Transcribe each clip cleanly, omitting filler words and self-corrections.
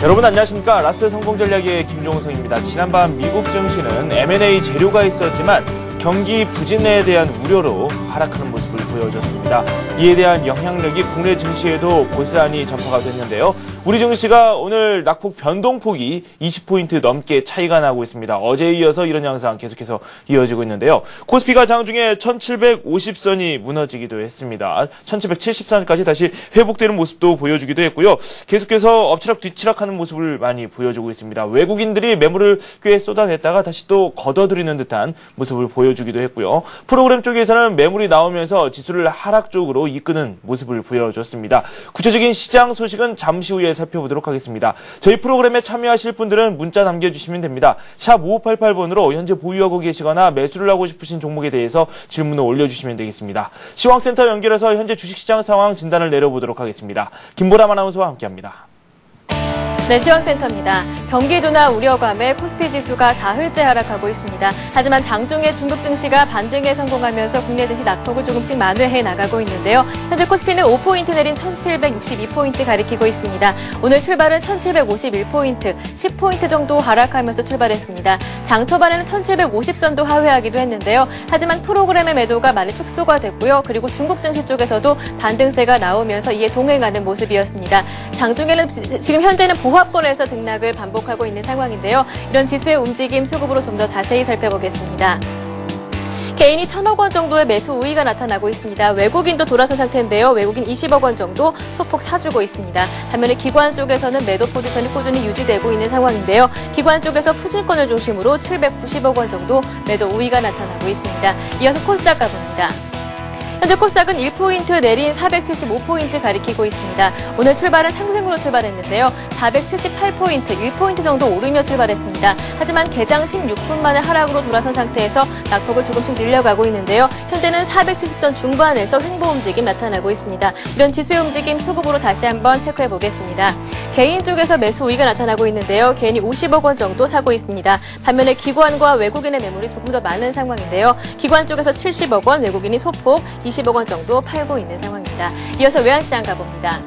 여러분 안녕하십니까. 라스트 성공 전략의 김종성입니다. 지난밤 미국 증시는 M&A 재료가 있었지만 경기 부진에 대한 우려로 하락하는 모습을 보여줬습니다. 이에 대한 영향력이 국내 증시에도 고스란히 전파가 됐는데요. 우리 증시가 오늘 낙폭 변동폭이 20포인트 넘게 차이가 나고 있습니다. 어제에 이어서 이런 양상 계속해서 이어지고 있는데요. 코스피가 장중에 1750선이 무너지기도 했습니다. 1770선까지 다시 회복되는 모습도 보여주기도 했고요. 계속해서 엎치락 뒤치락하는 모습을 많이 보여주고 있습니다. 외국인들이 매물을 꽤 쏟아냈다가 다시 또 걷어들이는 듯한 모습을 보여주기도 했고요. 프로그램 쪽에서는 매물이 나오면서 지수를 하락 쪽으로 이끄는 모습을 보여줬습니다. 구체적인 시장 소식은 잠시 후에 살펴보도록 하겠습니다. 저희 프로그램에 참여하실 분들은 문자 남겨주시면 됩니다. 샵 5588번으로 현재 보유하고 계시거나 매수를 하고 싶으신 종목에 대해서 질문을 올려주시면 되겠습니다. 시황센터 연결해서 현재 주식시장 상황 진단을 내려보도록 하겠습니다. 김보람 아나운서와 함께합니다. 네, 시황센터입니다. 경기 둔화 우려감에 코스피 지수가 사흘째 하락하고 있습니다. 하지만 장중에 중국 증시가 반등에 성공하면서 국내 증시 낙폭을 조금씩 만회해 나가고 있는데요. 현재 코스피는 5포인트 내린 1762포인트 가리키고 있습니다. 오늘 출발은 1751포인트, 10포인트 정도 하락하면서 출발했습니다. 장 초반에는 1750선도 하회하기도 했는데요. 하지만 프로그램의 매도가 많이 축소가 됐고요. 그리고 중국 증시 쪽에서도 반등세가 나오면서 이에 동행하는 모습이었습니다. 장중에는 지금 현재는 보합권에서 등락을 반복하고 있는 상황인데요. 이런 지수의 움직임 수급으로 좀 더 자세히 살펴보겠습니다. 개인이 1000억 원 정도의 매수 우위가 나타나고 있습니다. 외국인도 돌아선 상태인데요. 외국인 20억 원 정도 소폭 사주고 있습니다. 반면에 기관 쪽에서는 매도 포지션이 꾸준히 유지되고 있는 상황인데요. 기관 쪽에서 푸진권을 중심으로 790억 원 정도 매도 우위가 나타나고 있습니다. 이어서 코스닥 가봅니다. 현재 코스닥은 1포인트 내린 475포인트 가리키고 있습니다. 오늘 출발은 상승으로 출발했는데요. 478포인트, 1포인트 정도 오르며 출발했습니다. 하지만 개장 16분 만에 하락으로 돌아선 상태에서 낙폭을 조금씩 늘려가고 있는데요. 현재는 470선 중반에서 횡보 움직임 나타나고 있습니다. 이런 지수의 움직임 수급으로 다시 한번 체크해 보겠습니다. 개인 쪽에서 매수 우위가 나타나고 있는데요. 개인이 50억 원 정도 사고 있습니다. 반면에 기관과 외국인의 매물이 조금 더 많은 상황인데요. 기관 쪽에서 70억 원, 외국인이 소폭 20억 원 정도 팔고 있는 상황입니다. 이어서 외환시장 가봅니다.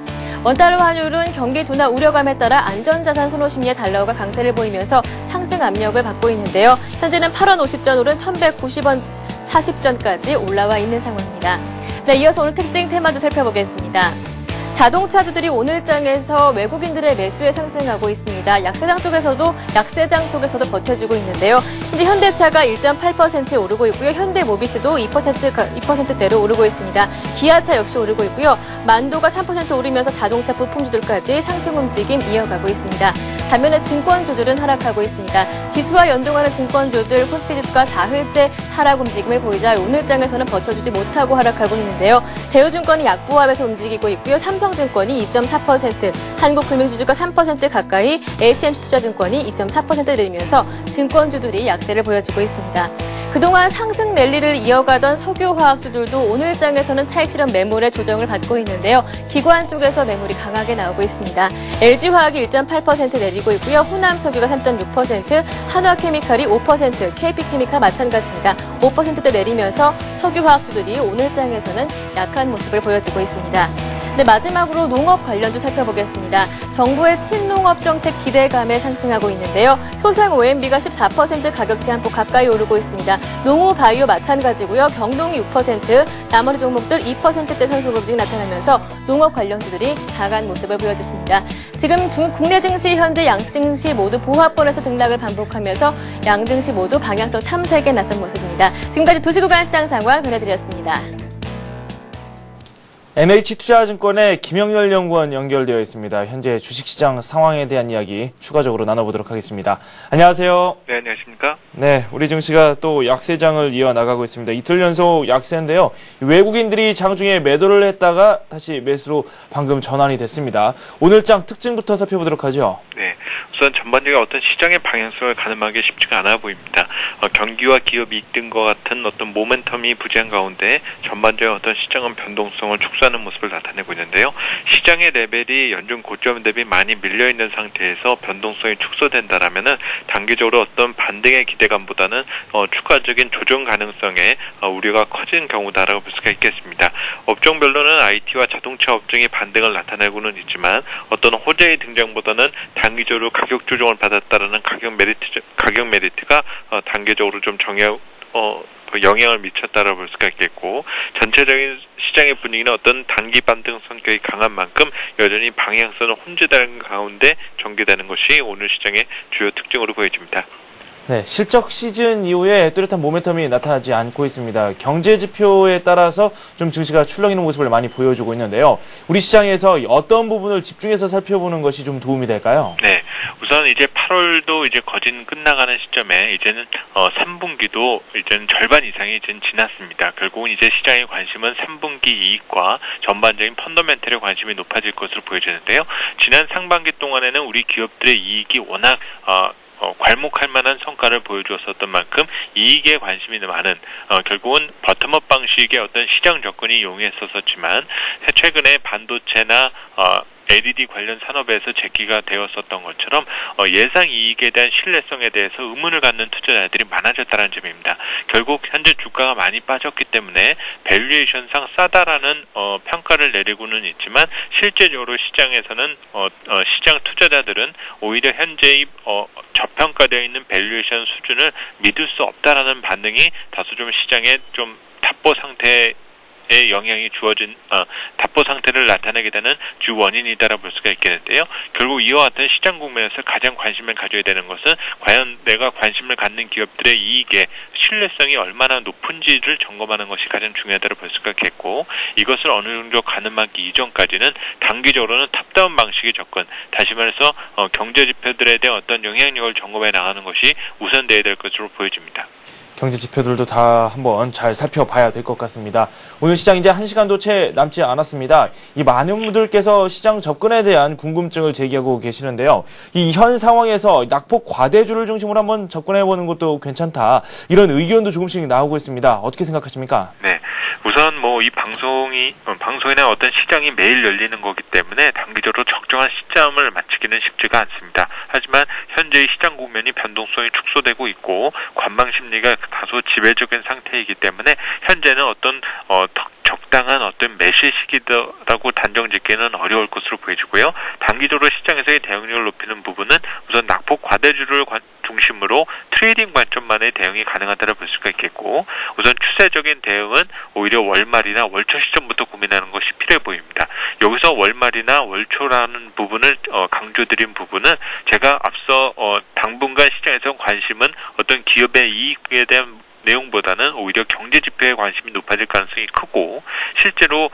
원달러 환율은 경기 둔화 우려감에 따라 안전자산 선호 심리의 달러가 강세를 보이면서 상승 압력을 받고 있는데요. 현재는 8원 50전 오른 1190원 40전까지 올라와 있는 상황입니다. 네, 이어서 오늘 특징 테마도 살펴보겠습니다. 자동차주들이 오늘장에서 외국인들의 매수에 상승하고 있습니다. 약세장 속에서도 버텨주고 있는데요. 현재 현대차가 1.8% 오르고 있고요. 현대모비스도 2%대로 오르고 있습니다. 기아차 역시 오르고 있고요. 만도가 3% 오르면서 자동차 부품주들까지 상승 움직임 이어가고 있습니다. 반면에 증권주들은 하락하고 있습니다. 지수와 연동하는 증권주들 코스피 지수가 4흘째 하락 움직임을 보이자 오늘장에서는 버텨주지 못하고 하락하고 있는데요. 대우증권이 약보합에서 움직이고 있고요. 삼성증권이 2.4%, 한국금융지주가 3% 가까이, HMC투자증권이 2.4% 내리면서 증권주들이 약세를 보여주고 있습니다. 그동안 상승 랠리를 이어가던 석유화학주들도 오늘장에서는 차익 실현 매물의 조정을 받고 있는데요. 기관 쪽에서 매물이 강하게 나오고 있습니다. LG화학이 1.8% 내리고 있고요. 호남석유가 3.6%, 한화케미칼이 5%, KP케미칼 마찬가지입니다. 5%대 내리면서 석유화학주들이 오늘장에서는 약한 모습을 보여주고 있습니다. 네, 마지막으로 농업 관련주 살펴보겠습니다. 정부의 친농업 정책 기대감에 상승하고 있는데요. 효생 OMB가 14% 가격치 한폭 가까이 오르고 있습니다. 농우 바이오 마찬가지고요. 경동이 6%, 나머지 종목들 2%대 상승 움직임 나타나면서 농업 관련주들이 강한 모습을 보여줬습니다. 지금 국내 증시, 현재 양증시 모두 보합권에서 등락을 반복하면서 양증시 모두 방향성 탐색에 나선 모습입니다. 지금까지 2시 구간 시장 상황 전해드렸습니다. NH투자증권의 김영렬 연구원 연결되어 있습니다. 현재 주식시장 상황에 대한 이야기 추가적으로 나눠보도록 하겠습니다. 안녕하세요. 네, 안녕하십니까? 네, 우리 증시가 또 약세장을 이어나가고 있습니다. 이틀 연속 약세인데요. 외국인들이 장중에 매도를 했다가 다시 매수로 방금 전환이 됐습니다. 오늘장 특징부터 살펴보도록 하죠. 네, 우선 전반적인 어떤 시장의 방향성을 가늠하기 쉽지가 않아 보입니다. 경기와 기업 이익 등과 같은 어떤 모멘텀이 부재한 가운데 전반적인 어떤 시장은 변동성을 축소하는 모습을 나타내고 있는데요. 시장의 레벨이 연중 고점 대비 많이 밀려 있는 상태에서 변동성이 축소된다라면은 단기적으로 어떤 반등의 기대감보다는 추가적인 조정 가능성에 우려가 커진 경우다라고 볼 수가 있겠습니다. 업종별로는 IT와 자동차 업종이 반등을 나타내고는 있지만 어떤 호재의 등장보다는 단기적으로 가격 조정을 받았다라는 가격 메리트가 단기적으로 좀 영향을 미쳤다라고 볼 수가 있겠고, 전체적인 시장의 분위기는 어떤 단기 반등 성격이 강한 만큼 여전히 방향성은 혼재되는 가운데 전개되는 것이 오늘 시장의 주요 특징으로 보여집니다. 네, 실적 시즌 이후에 뚜렷한 모멘텀이 나타나지 않고 있습니다. 경제 지표에 따라서 좀 증시가 출렁이는 모습을 많이 보여주고 있는데요. 우리 시장에서 어떤 부분을 집중해서 살펴보는 것이 좀 도움이 될까요? 네, 우선 이제 8월도 이제 거진 끝나가는 시점에 이제는 3분기도 이제는 절반 이상이 이제는 지났습니다. 결국은 이제 시장의 관심은 3분기 이익과 전반적인 펀더멘털에 관심이 높아질 것으로 보여지는데요. 지난 상반기 동안에는 우리 기업들의 이익이 워낙 괄목할 만한 성과를 보여주었었던 만큼 이익에 관심이 많은 결국은 버텀업 방식의 어떤 시장 접근이 용이했었지만 최근에 반도체나 LED 관련 산업에서 제기가 되었었던 것처럼 예상 이익에 대한 신뢰성에 대해서 의문을 갖는 투자자들이 많아졌다는 점입니다. 결국 현재 주가가 많이 빠졌기 때문에 밸류에이션상 싸다라는 평가를 내리고는 있지만 실제적으로 시장에서는 시장 투자자들은 오히려 현재의 저평가되어 있는 밸류에이션 수준을 믿을 수 없다라는 반응이 다소 좀 시장에 좀 답보 상태에 영향이 주어진 답보 상태를 나타내게 되는 주 원인이다라고 볼 수가 있겠는데요. 결국 이와 같은 시장 국면에서 가장 관심을 가져야 되는 것은 과연 내가 관심을 갖는 기업들의 이익의 신뢰성이 얼마나 높은지를 점검하는 것이 가장 중요하다고 볼 수가 있겠고, 이것을 어느 정도 가늠하기 이전까지는 단기적으로는 탑다운 방식의 접근, 다시 말해서 경제 지표들에 대한 어떤 영향력을 점검해 나가는 것이 우선되어야 될 것으로 보여집니다. 경제 지표들도 다 한번 잘 살펴봐야 될 것 같습니다. 오늘 시장 이제 1시간도 채 남지 않았습니다. 이 많은 분들께서 시장 접근에 대한 궁금증을 제기하고 계시는데요. 이 현 상황에서 낙폭 과대주를 중심으로 한번 접근해보는 것도 괜찮다, 이런 의견도 조금씩 나오고 있습니다. 어떻게 생각하십니까? 네. 우선 이 방송이나 어떤 시장이 매일 열리는 거기 때문에 단기적으로 적정한 시점을 맞추기는 쉽지가 않습니다. 하지만 현재의 시장 국면이 변동성이 축소되고 있고 관망 심리가 다소 지배적인 상태이기 때문에 현재는 어떤 적당한 어떤 매실 시기라고 단정 짓기는 어려울 것으로 보여지고요. 단기적으로 시장에서의 대응력을 높이는 부분은 우선 낙폭 과대주를 중심으로 트레이딩 관점만의 대응이 가능하다고 볼 수가 있겠고, 우선 추세적인 대응은 오히려 월말이나 월초 시점부터 고민하는 것이 필요해 보입니다. 여기서 월말이나 월초라는 부분을 강조드린 부분은 제가 앞서 당분간 시장에서 관심은 어떤 기업의 이익에 대한 내용보다는 오히려 경제 지표에 관심이 높아질 가능성이 크고, 실제로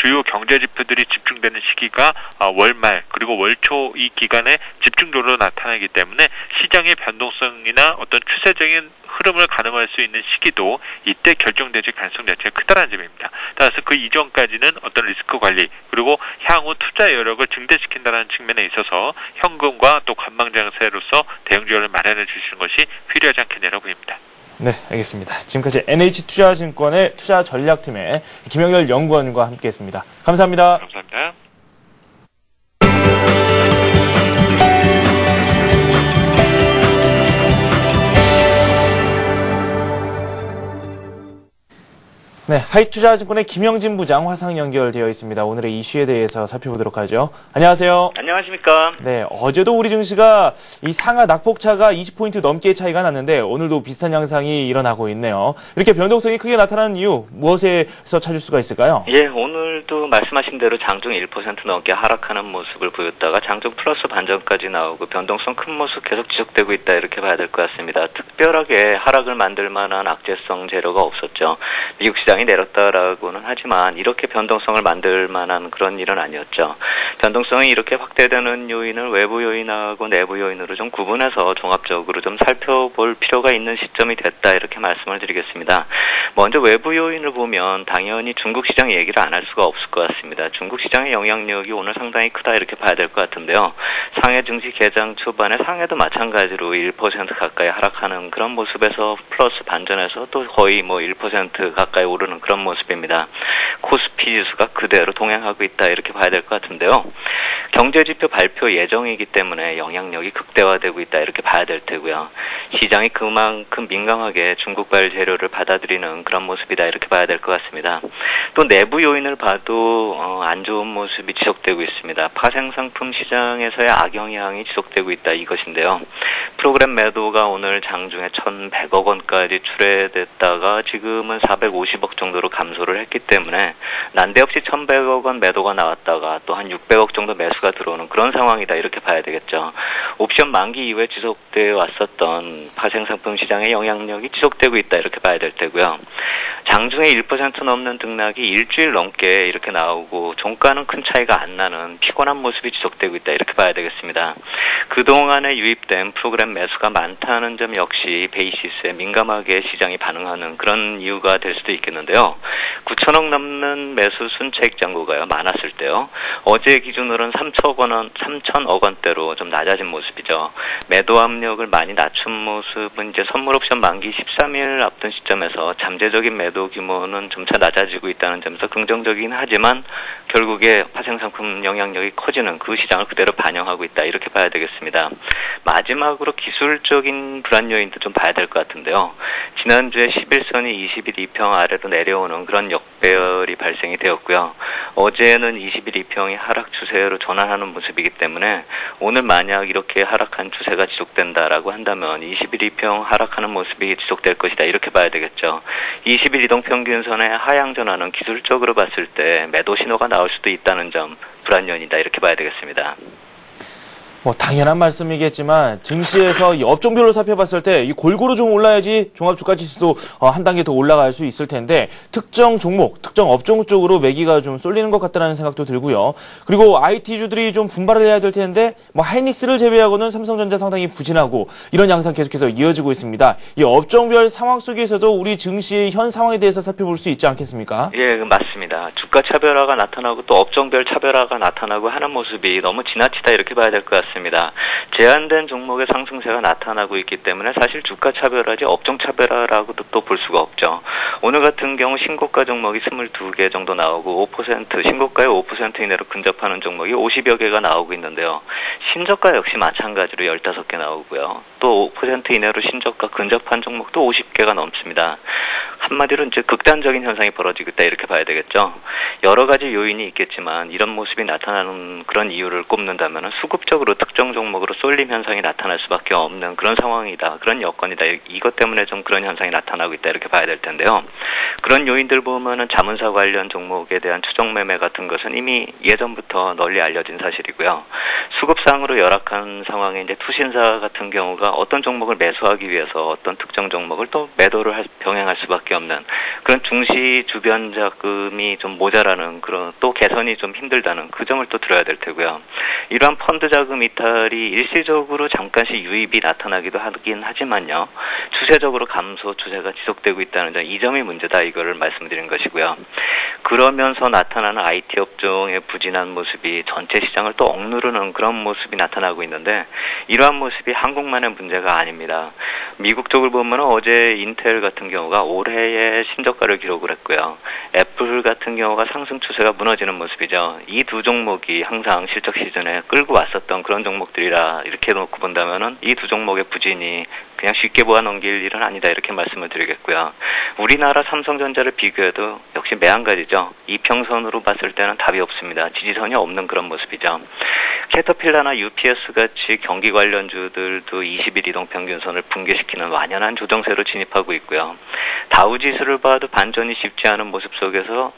주요 경제 지표들이 집중되는 시기가 월말 그리고 월초 이 기간에 집중적으로 나타나기 때문에 시장의 변동성이나 어떤 추세적인 흐름을 가늠할 수 있는 시기도 이때 결정되질 가능성 자체가 크다는 점입니다. 따라서 그 이전까지는 어떤 리스크 관리 그리고 향후 투자 여력을 증대시킨다는 측면에 있어서 현금과 또 관망 장세로서 대응지원을 마련해 주시는 것이 필요하지 않겠냐고 보입니다. 네, 알겠습니다. 지금까지 NH투자증권의 투자전략팀의 김영렬 연구원과 함께했습니다. 감사합니다. 감사합니다. 네, 하이투자증권의 김영진 부장 화상 연결되어 있습니다. 오늘의 이슈에 대해서 살펴보도록 하죠. 안녕하세요. 안녕하십니까. 네, 어제도 우리 증시가 이 상하 낙폭차가 20포인트 넘게 차이가 났는데 오늘도 비슷한 양상이 일어나고 있네요. 이렇게 변동성이 크게 나타나는 이유, 무엇에서 찾을 수가 있을까요? 예, 오늘도 말씀하신 대로 장중 1% 넘게 하락하는 모습을 보였다가 장중 플러스 반전까지 나오고 변동성 큰 모습 계속 지속되고 있다, 이렇게 봐야 될 것 같습니다. 특별하게 하락을 만들 만한 악재성 재료가 없었죠. 미국 시장이 내렸다라고는 하지만 이렇게 변동성을 만들 만한 그런 일은 아니었죠. 변동성이 이렇게 확대되는 요인을 외부 요인하고 내부 요인으로 좀 구분해서 종합적으로 좀 살펴볼 필요가 있는 시점이 됐다, 이렇게 말씀을 드리겠습니다. 먼저 외부 요인을 보면 당연히 중국 시장 얘기를 안 할 수가 없을 것 같습니다. 중국 시장의 영향력이 오늘 상당히 크다, 이렇게 봐야 될 것 같은데요. 상해 증시 개장 초반에 상해도 마찬가지로 1% 가까이 하락하는 그런 모습에서 플러스 반전해서 또 거의 뭐 1% 가까이 오르는 그런 모습입니다. 코스피 지수가 그대로 동행하고 있다 이렇게 봐야 될 것 같은데요. 경제지표 발표 예정이기 때문에 영향력이 극대화되고 있다 이렇게 봐야 될 테고요. 시장이 그만큼 민감하게 중국발 재료를 받아들이는 그런 모습이다 이렇게 봐야 될 것 같습니다. 또 내부 요인을 봐도 안 좋은 모습이 지속되고 있습니다. 파생상품 시장에서의 악영향이 지속되고 있다 이것인데요. 프로그램 매도가 오늘 장중에 1,100억 원까지 출회됐다가 지금은 450억 정도로 감소를 했기 때문에 난데없이 1,100억 원 매도가 나왔다가 또 한 600억 정도 매수가 들어오는 그런 상황이다 이렇게 봐야 되겠죠. 옵션 만기 이후에 지속되어 왔었던 파생상품 시장의 영향력이 지속되고 있다 이렇게 봐야 될 테고요. 장중에 1% 넘는 등락이 일주일 넘게 이렇게 나오고 종가는 큰 차이가 안 나는 피곤한 모습이 지속되고 있다 이렇게 봐야 되겠습니다. 그동안에 유입된 프로그램 매수가 많다는 점 역시 베이시스에 민감하게 시장이 반응하는 그런 이유가 될 수도 있겠는데요. 9천억 넘는 매수 순차익 잔고가요 많았을 때요. 어제 기준으로는 3천억 원대로 좀 낮아진 모습이죠. 매도 압력을 많이 낮춘 모습은 이제 선물 옵션 만기 13일 앞둔 시점에서 잠재적인 매도 규모는 점차 낮아지고 있다는 점에서 긍정적이긴 하지만 결국에 파생상품 영향력이 커지는 그 시장을 그대로 반영하고 있다 이렇게 봐야 되겠습니다. 마지막으로 기술적인 불안 요인도 좀 봐야 될 것 같은데요. 지난주에 11선이 21이평 아래로 내려오는 그런 역배열이 발생이 되었고요. 어제는 21이평이 하락 추세로 전환하는 모습이기 때문에 오늘 만약 이렇게 하락한 추세가 지속된다라고 한다면 21이평 하락하는 모습이 지속될 것이다 이렇게 봐야 되겠죠. 20일 이동평균선의 하향 전환은 기술적으로 봤을 때 매도 신호가 나올 수도 있다는 점 불안 요인이다 이렇게 봐야 되겠습니다. 뭐 당연한 말씀이겠지만 증시에서 이 업종별로 살펴봤을 때 이 골고루 좀 올라야지 종합주가지수도 한 단계 더 올라갈 수 있을 텐데 특정 종목, 특정 업종 쪽으로 매기가 좀 쏠리는 것 같다는 생각도 들고요. 그리고 IT주들이 좀 분발을 해야 될 텐데 뭐 하이닉스를 제외하고는 삼성전자 상당히 부진하고 이런 양상 계속해서 이어지고 있습니다. 이 업종별 상황 속에서도 우리 증시의 현 상황에 대해서 살펴볼 수 있지 않겠습니까? 예, 맞습니다. 주가 차별화가 나타나고 또 업종별 차별화가 나타나고 하는 모습이 너무 지나치다 이렇게 봐야 될 것 같습니다. 제한된 종목의 상승세가 나타나고 있기 때문에 사실 주가 차별화지 업종 차별화라고도 또 볼 수가 없죠. 오늘 같은 경우 신고가 종목이 22개 정도 나오고 5% 신고가에 5% 이내로 근접하는 종목이 50여 개가 나오고 있는데요. 신저가 역시 마찬가지로 15개 나오고요. 또 5% 이내로 신저가 근접한 종목도 50개가 넘습니다. 한마디로 이제 극단적인 현상이 벌어지고 있다 이렇게 봐야 되겠죠. 여러 가지 요인이 있겠지만 이런 모습이 나타나는 그런 이유를 꼽는다면 수급적으로 특정 종목으로 쏠림 현상이 나타날 수밖에 없는 그런 상황이다. 그런 여건이다. 이것 때문에 좀 그런 현상이 나타나고 있다 이렇게 봐야 될 텐데요. 그런 요인들 보면은 자문사 관련 종목에 대한 추정 매매 같은 것은 이미 예전부터 널리 알려진 사실이고요. 수급상으로 열악한 상황에 이제 투신사 같은 경우가 어떤 종목을 매수하기 위해서 어떤 특정 종목을 또 매도를 병행할 수밖에 없는 그런 중시 주변 자금이 좀 모자라는 그런 또 개선이 좀 힘들다는 그 점을 또 들어야 될 테고요. 이러한 펀드 자금 이탈이 일시적으로 잠깐씩 유입이 나타나기도 하긴 하지만요. 추세적으로 감소 추세가 지속되고 있다는 점, 이 점이 문제다 이거를 말씀드린 것이고요. 그러면서 나타나는 IT 업종의 부진한 모습이 전체 시장을 또 억누르는 그런 모습이 나타나고 있는데 이러한 모습이 한국만의 문제가 아닙니다. 미국 쪽을 보면 어제 인텔 같은 경우가 올해의 신저가를 기록을 했고요. 애플 같은 경우가 상승 추세가 무너지는 모습이죠. 이 두 종목이 항상 실적 시즌에 끌고 왔었던 그런 종목들이라 이렇게 놓고 본다면은 이 두 종목의 부진이 그냥 쉽게 보아 넘길 일은 아니다 이렇게 말씀을 드리겠고요. 우리나라 삼성전자를 비교해도 역시 매한가지죠. 이평선으로 봤을 때는 답이 없습니다. 지지선이 없는 그런 모습이죠. 캐터필라나 UPS 같이 경기 관련주들도 20일 이동평균선을 붕괴시키는 완연한 조정세로 진입하고 있고요. 다우지수를 봐도 반전이 쉽지 않은 모습 속에서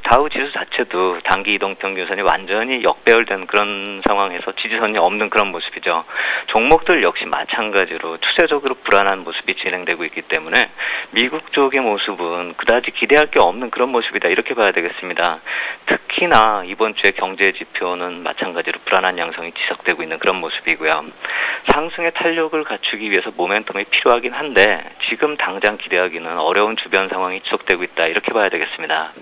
다우지수 자체도 단기 이동평균선이 완전히 역배열된 그런 상황에서 지지선이 없는 그런 모습이죠. 종목들 역시 마찬가지로 추세적으로 불안한 모습이 진행되고 있기 때문에 미국 쪽의 모습은 그다지 기대할 게 없는 그런 모습이다 이렇게 봐야 되겠습니다. 특히나 이번 주에 경제 지표는 마찬가지로 불안한 양상이 지속되고 있는 그런 모습이고요. 상승의 탄력을 갖추기 위해서 모멘텀이 필요하긴 한데 지금 당장 기대하기는 어려운 주변 상황이 지속되고 있다 이렇게 봐야 되겠습니다.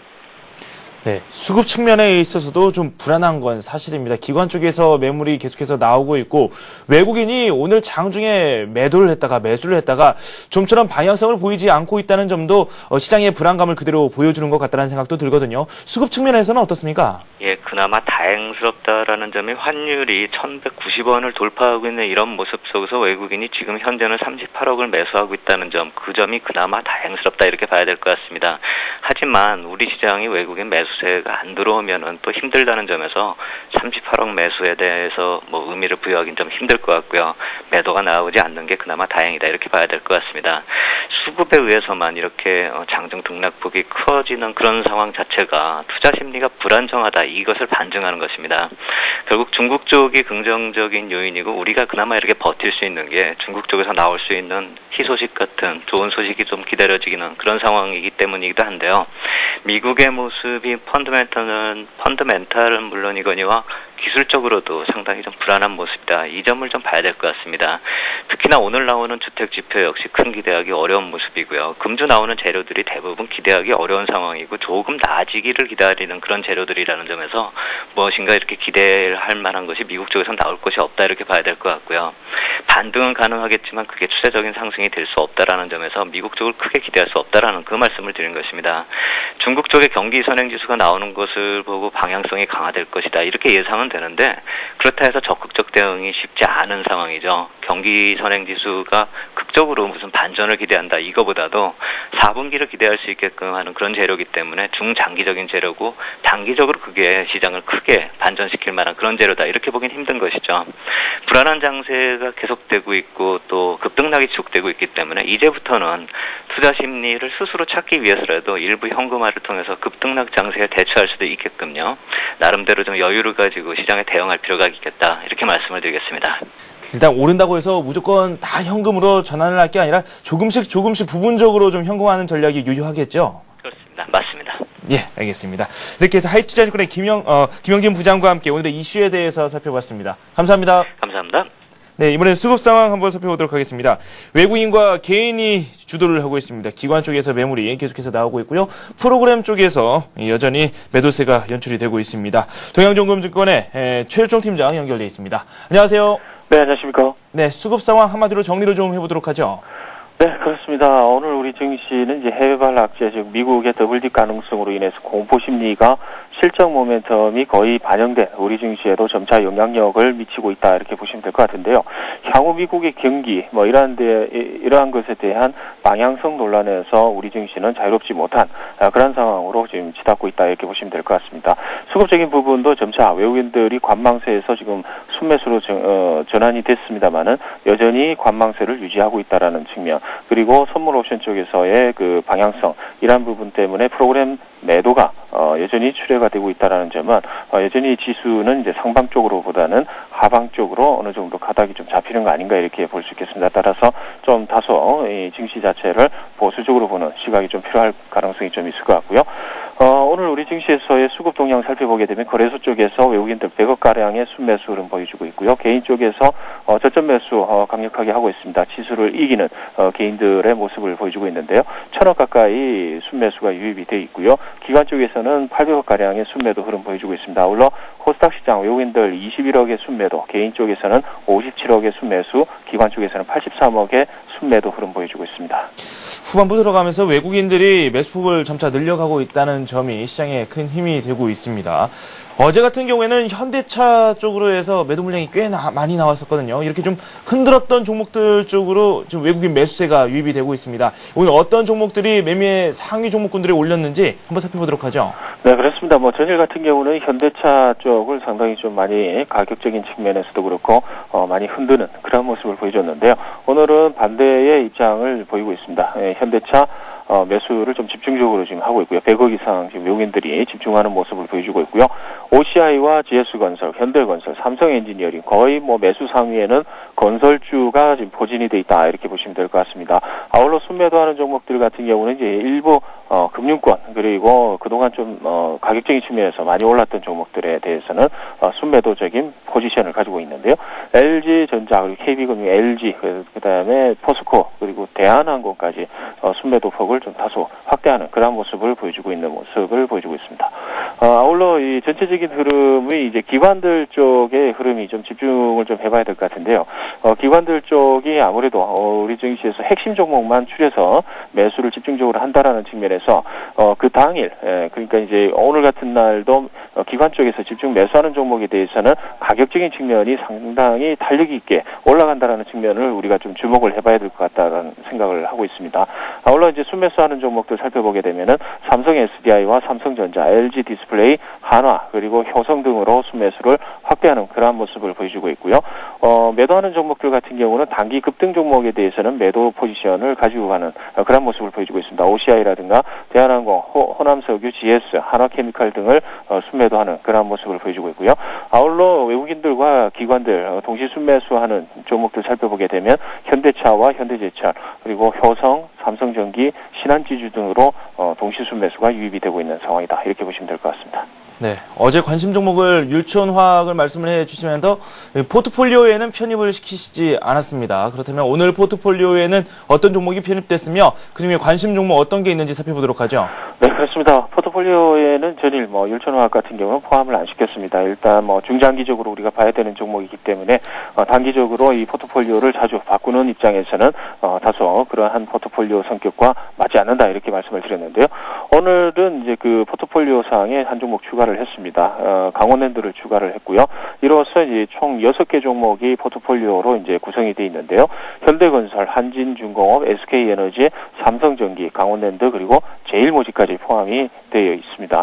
네, 수급 측면에 있어서도 좀 불안한 건 사실입니다. 기관 쪽에서 매물이 계속해서 나오고 있고 외국인이 오늘 장중에 매도를 했다가 매수를 했다가 좀처럼 방향성을 보이지 않고 있다는 점도 시장의 불안감을 그대로 보여주는 것 같다는 생각도 들거든요. 수급 측면에서는 어떻습니까? 예, 그나마 다행스럽다라는 점이 환율이 1,190원을 돌파하고 있는 이런 모습 속에서 외국인이 지금 현재는 38억을 매수하고 있다는 점, 그 점이 그나마 다행스럽다 이렇게 봐야 될 것 같습니다. 하지만 우리 시장이 외국인 매수세가 안 들어오면은 또 힘들다는 점에서 38억 매수에 대해서 뭐 의미를 부여하기는 좀 힘들 것 같고요. 매도가 나오지 않는 게 그나마 다행이다 이렇게 봐야 될 것 같습니다. 수급에 의해서만 이렇게 장중 등락폭이 커지는 그런 상황 자체가 투자 심리가 불안정하다 이것을 반증하는 것입니다. 결국 중국 쪽이 긍정적인 요인이고 우리가 그나마 이렇게 버틸 수 있는 게 중국 쪽에서 나올 수 있는 희소식 같은 좋은 소식이 좀 기다려지기는 그런 상황이기 때문이기도 한데요. 미국의 모습이 펀드멘탈은 물론이거니와 기술적으로도 상당히 좀 불안한 모습이다. 이 점을 좀 봐야 될 것 같습니다. 특히나 오늘 나오는 주택지표 역시 큰 기대하기 어려운 모습이고요. 금주 나오는 재료들이 대부분 기대하기 어려운 상황이고 조금 나아지기를 기다리는 그런 재료들이라는 점에서 무엇인가 이렇게 기대할 만한 것이 미국 쪽에서 나올 것이 없다 이렇게 봐야 될 것 같고요. 반등은 가능하겠지만 그게 추세적인 상승이 될 수 없다라는 점에서 미국 쪽을 크게 기대할 수 없다라는 그 말씀을 드린 것입니다. 중국 쪽의 경기 선행지수가 나오는 것을 보고 방향성이 강화될 것이다 이렇게 예상은 되는데 그렇다 해서 적극적 대응이 쉽지 않은 상황이죠. 경기 선행지수가 극적으로 무슨 반전을 기대한다 이거보다도 4분기를 기대할 수 있게끔 하는 그런 재료이기 때문에 중장기적인 재료고 단기적으로 그게 시장을 크게 반전시킬 만한 그런 재료다 이렇게 보긴 힘든 것이죠. 불안한 장세가 계속되고 있고 또 급등락이 지속되고 있기 때문에 이제부터는 투자 심리를 스스로 찾기 위해서라도 일부 현금화를 통해서 급등락 장세에 대처할 수도 있게끔요. 나름대로 좀 여유를 가지고 시장에 대응할 필요가 있겠다 이렇게 말씀을 드리겠습니다. 일단 오른다고 해서 무조건 다 현금으로 전환을 할 게 아니라 조금씩 부분적으로 좀 현금화하는 전략이 유효하겠죠? 그렇습니다. 맞습니다. 예, 알겠습니다. 이렇게 해서 하이투자증권의 김영진 부장과 함께 오늘의 이슈에 대해서 살펴봤습니다. 감사합니다. 감사합니다. 네, 이번엔 수급 상황 한번 살펴보도록 하겠습니다. 외국인과 개인이 주도를 하고 있습니다. 기관 쪽에서 매물이 계속해서 나오고 있고요. 프로그램 쪽에서 여전히 매도세가 연출이 되고 있습니다. 동양종금증권의 최일종 팀장 연결돼 있습니다. 안녕하세요. 네, 안녕하십니까. 네, 수급 상황 한마디로 정리를 좀 해보도록 하죠. 네, 그렇습니다. 오늘 우리 증시는 이제 해외발 악재, 즉 미국의 더블 딥 가능성으로 인해서 공포 심리가 실적 모멘텀이 거의 반영된 우리 증시에도 점차 영향력을 미치고 있다 이렇게 보시면 될 것 같은데요. 향후 미국의 경기 이러한 것에 대한 방향성 논란에서 우리 증시는 자유롭지 못한 그런 상황으로 지금 치닫고 있다 이렇게 보시면 될 것 같습니다. 수급적인 부분도 점차 외국인들이 관망세에서 지금 순매수로 전환이 됐습니다만은 여전히 관망세를 유지하고 있다라는 측면, 그리고 선물 옵션 쪽에서의 그 방향성 이러한 부분 때문에 프로그램 매도가 여전히 출회가 되고 있다라는 점은 여전히 지수는 이제 상방 쪽으로보다는 하방 쪽으로 어느 정도 가닥이 좀 잡히는 거 아닌가 이렇게 볼 수 있겠습니다. 따라서 좀 다소 이 증시 자체를 보수적으로 보는 시각이 좀 필요할 가능성이 좀 있을 것 같고요. 오늘 우리 증시에서의 수급 동향 살펴보게 되면 거래소 쪽에서 외국인들 100억 가량의 순매수 흐름 보여주고 있고요. 개인 쪽에서 저점 매수 강력하게 하고 있습니다. 지수를 이기는 개인들의 모습을 보여주고 있는데요. 1,000억 가까이 순매수가 유입이 돼 있고요. 기관 쪽에서는 800억 가량의 순매도 흐름 보여주고 있습니다. 아울러 코스닥 시장 외국인들 21억의 순매도, 개인 쪽에서는 57억의 순매수, 기관 쪽에서는 83억의 순매도 흐름 보여주고 있습니다. 후반부 들어가면서 외국인들이 매수폭을 점차 늘려가고 있다는 점이 시장에 큰 힘이 되고 있습니다. 어제 같은 경우에는 현대차 쪽으로 해서 매도 물량이 꽤 많이 나왔었거든요. 이렇게 좀 흔들었던 종목들 쪽으로 지금 외국인 매수세가 유입이 되고 있습니다. 오늘 어떤 종목들이 매매 상위 종목군들이 올렸는지 한번 살펴보도록 하죠. 네, 그렇습니다. 전일 같은 경우는 현대차 쪽을 상당히 좀 많이 가격적인 측면에서도 그렇고 많이 흔드는 그런 모습을 보여줬는데요. 오늘은 반대의 입장을 보이고 있습니다. 현대차 매수를 좀 집중적으로 지금 하고 있고요. 100억 이상 지금 외국인들이 집중하는 모습을 보여주고 있고요. OCI와 GS건설, 현대건설, 삼성엔지니어링 거의 매수 상위에는 건설주가 지금 포진이 돼 있다 이렇게 보시면 될 것 같습니다. 아울러 순매도하는 종목들 같은 경우는 이제 일부 금융권 그리고 그동안 좀 가격적인 측면에서 많이 올랐던 종목들에 대해서는 순매도적인 포지션을 가지고 있는데요. LG 삼성전자, 그리고 KB금융, LG, 그다음에 포스코, 그리고 대한항공까지 순매도 폭을 좀 다소 확대하는 그런 모습을 보여주고 있습니다. 아울러 이 전체적인 흐름이 이제 기관들 쪽의 흐름이 좀 집중을 좀 해봐야 될 것 같은데요. 기관들 쪽이 아무래도 우리 증시에서 핵심 종목만 추려서 매수를 집중적으로 한다라는 측면에서 그 당일, 그러니까 이제 오늘 같은 날도 기관 쪽에서 집중 매수하는 종목에 대해서는 가격적인 측면이 상당히 탄력 있게 올라간다라는 측면을 우리가 좀 주목을 해봐야 될 것 같다라는 생각을 하고 있습니다. 아울러 이제 순매수하는 종목들 살펴보게 되면은 삼성 SDI와 삼성전자, LG 디스플레이, 한화 그리고 효성 등으로 순매수를 확대하는 그러한 모습을 보여주고 있고요. 매도하는 종목들 같은 경우는 단기 급등 종목에 대해서는 매도 포지션을 가지고 가는 그런 모습을 보여주고 있습니다. OCI라든가 대한항공, 호남석유, GS, 한화케미칼 등을 순매도하는 그런 모습을 보여주고 있고요. 아울러 외국인들과 기관들 동시 순매수하는 종목들 살펴보게 되면 현대차와 현대제철 그리고 효성, 삼성전기, 신한지주 등으로 동시 순매수가 유입이 되고 있는 상황이다. 이렇게 보시면 될 것 같습니다. 네, 어제 관심 종목을 율촌화학을 말씀을 해주시면서 포트폴리오에는 편입을 시키시지 않았습니다. 그렇다면 오늘 포트폴리오에는 어떤 종목이 편입됐으며 그중에 관심 종목 어떤 게 있는지 살펴보도록 하죠. 네, 그렇습니다. 포트폴리오에는 전일 율촌화학 같은 경우는 포함을 안 시켰습니다. 일단 중장기적으로 우리가 봐야 되는 종목이기 때문에 단기적으로 이 포트폴리오를 자주 바꾸는 입장에서는 다소 그러한 포트폴리오 성격과 맞지 않는다 이렇게 말씀을 드렸는데요. 오늘은 이제 그 포트폴리오 사항에 한 종목 추가를 했습니다. 강원랜드를 추가를 했고요. 이로써 이제 총 6개 종목이 포트폴리오로 이제 구성이 되어 있는데요. 현대건설, 한진중공업, SK에너지, 삼성전기, 강원랜드 그리고 제일모직까지 포함이 되어 있습니다.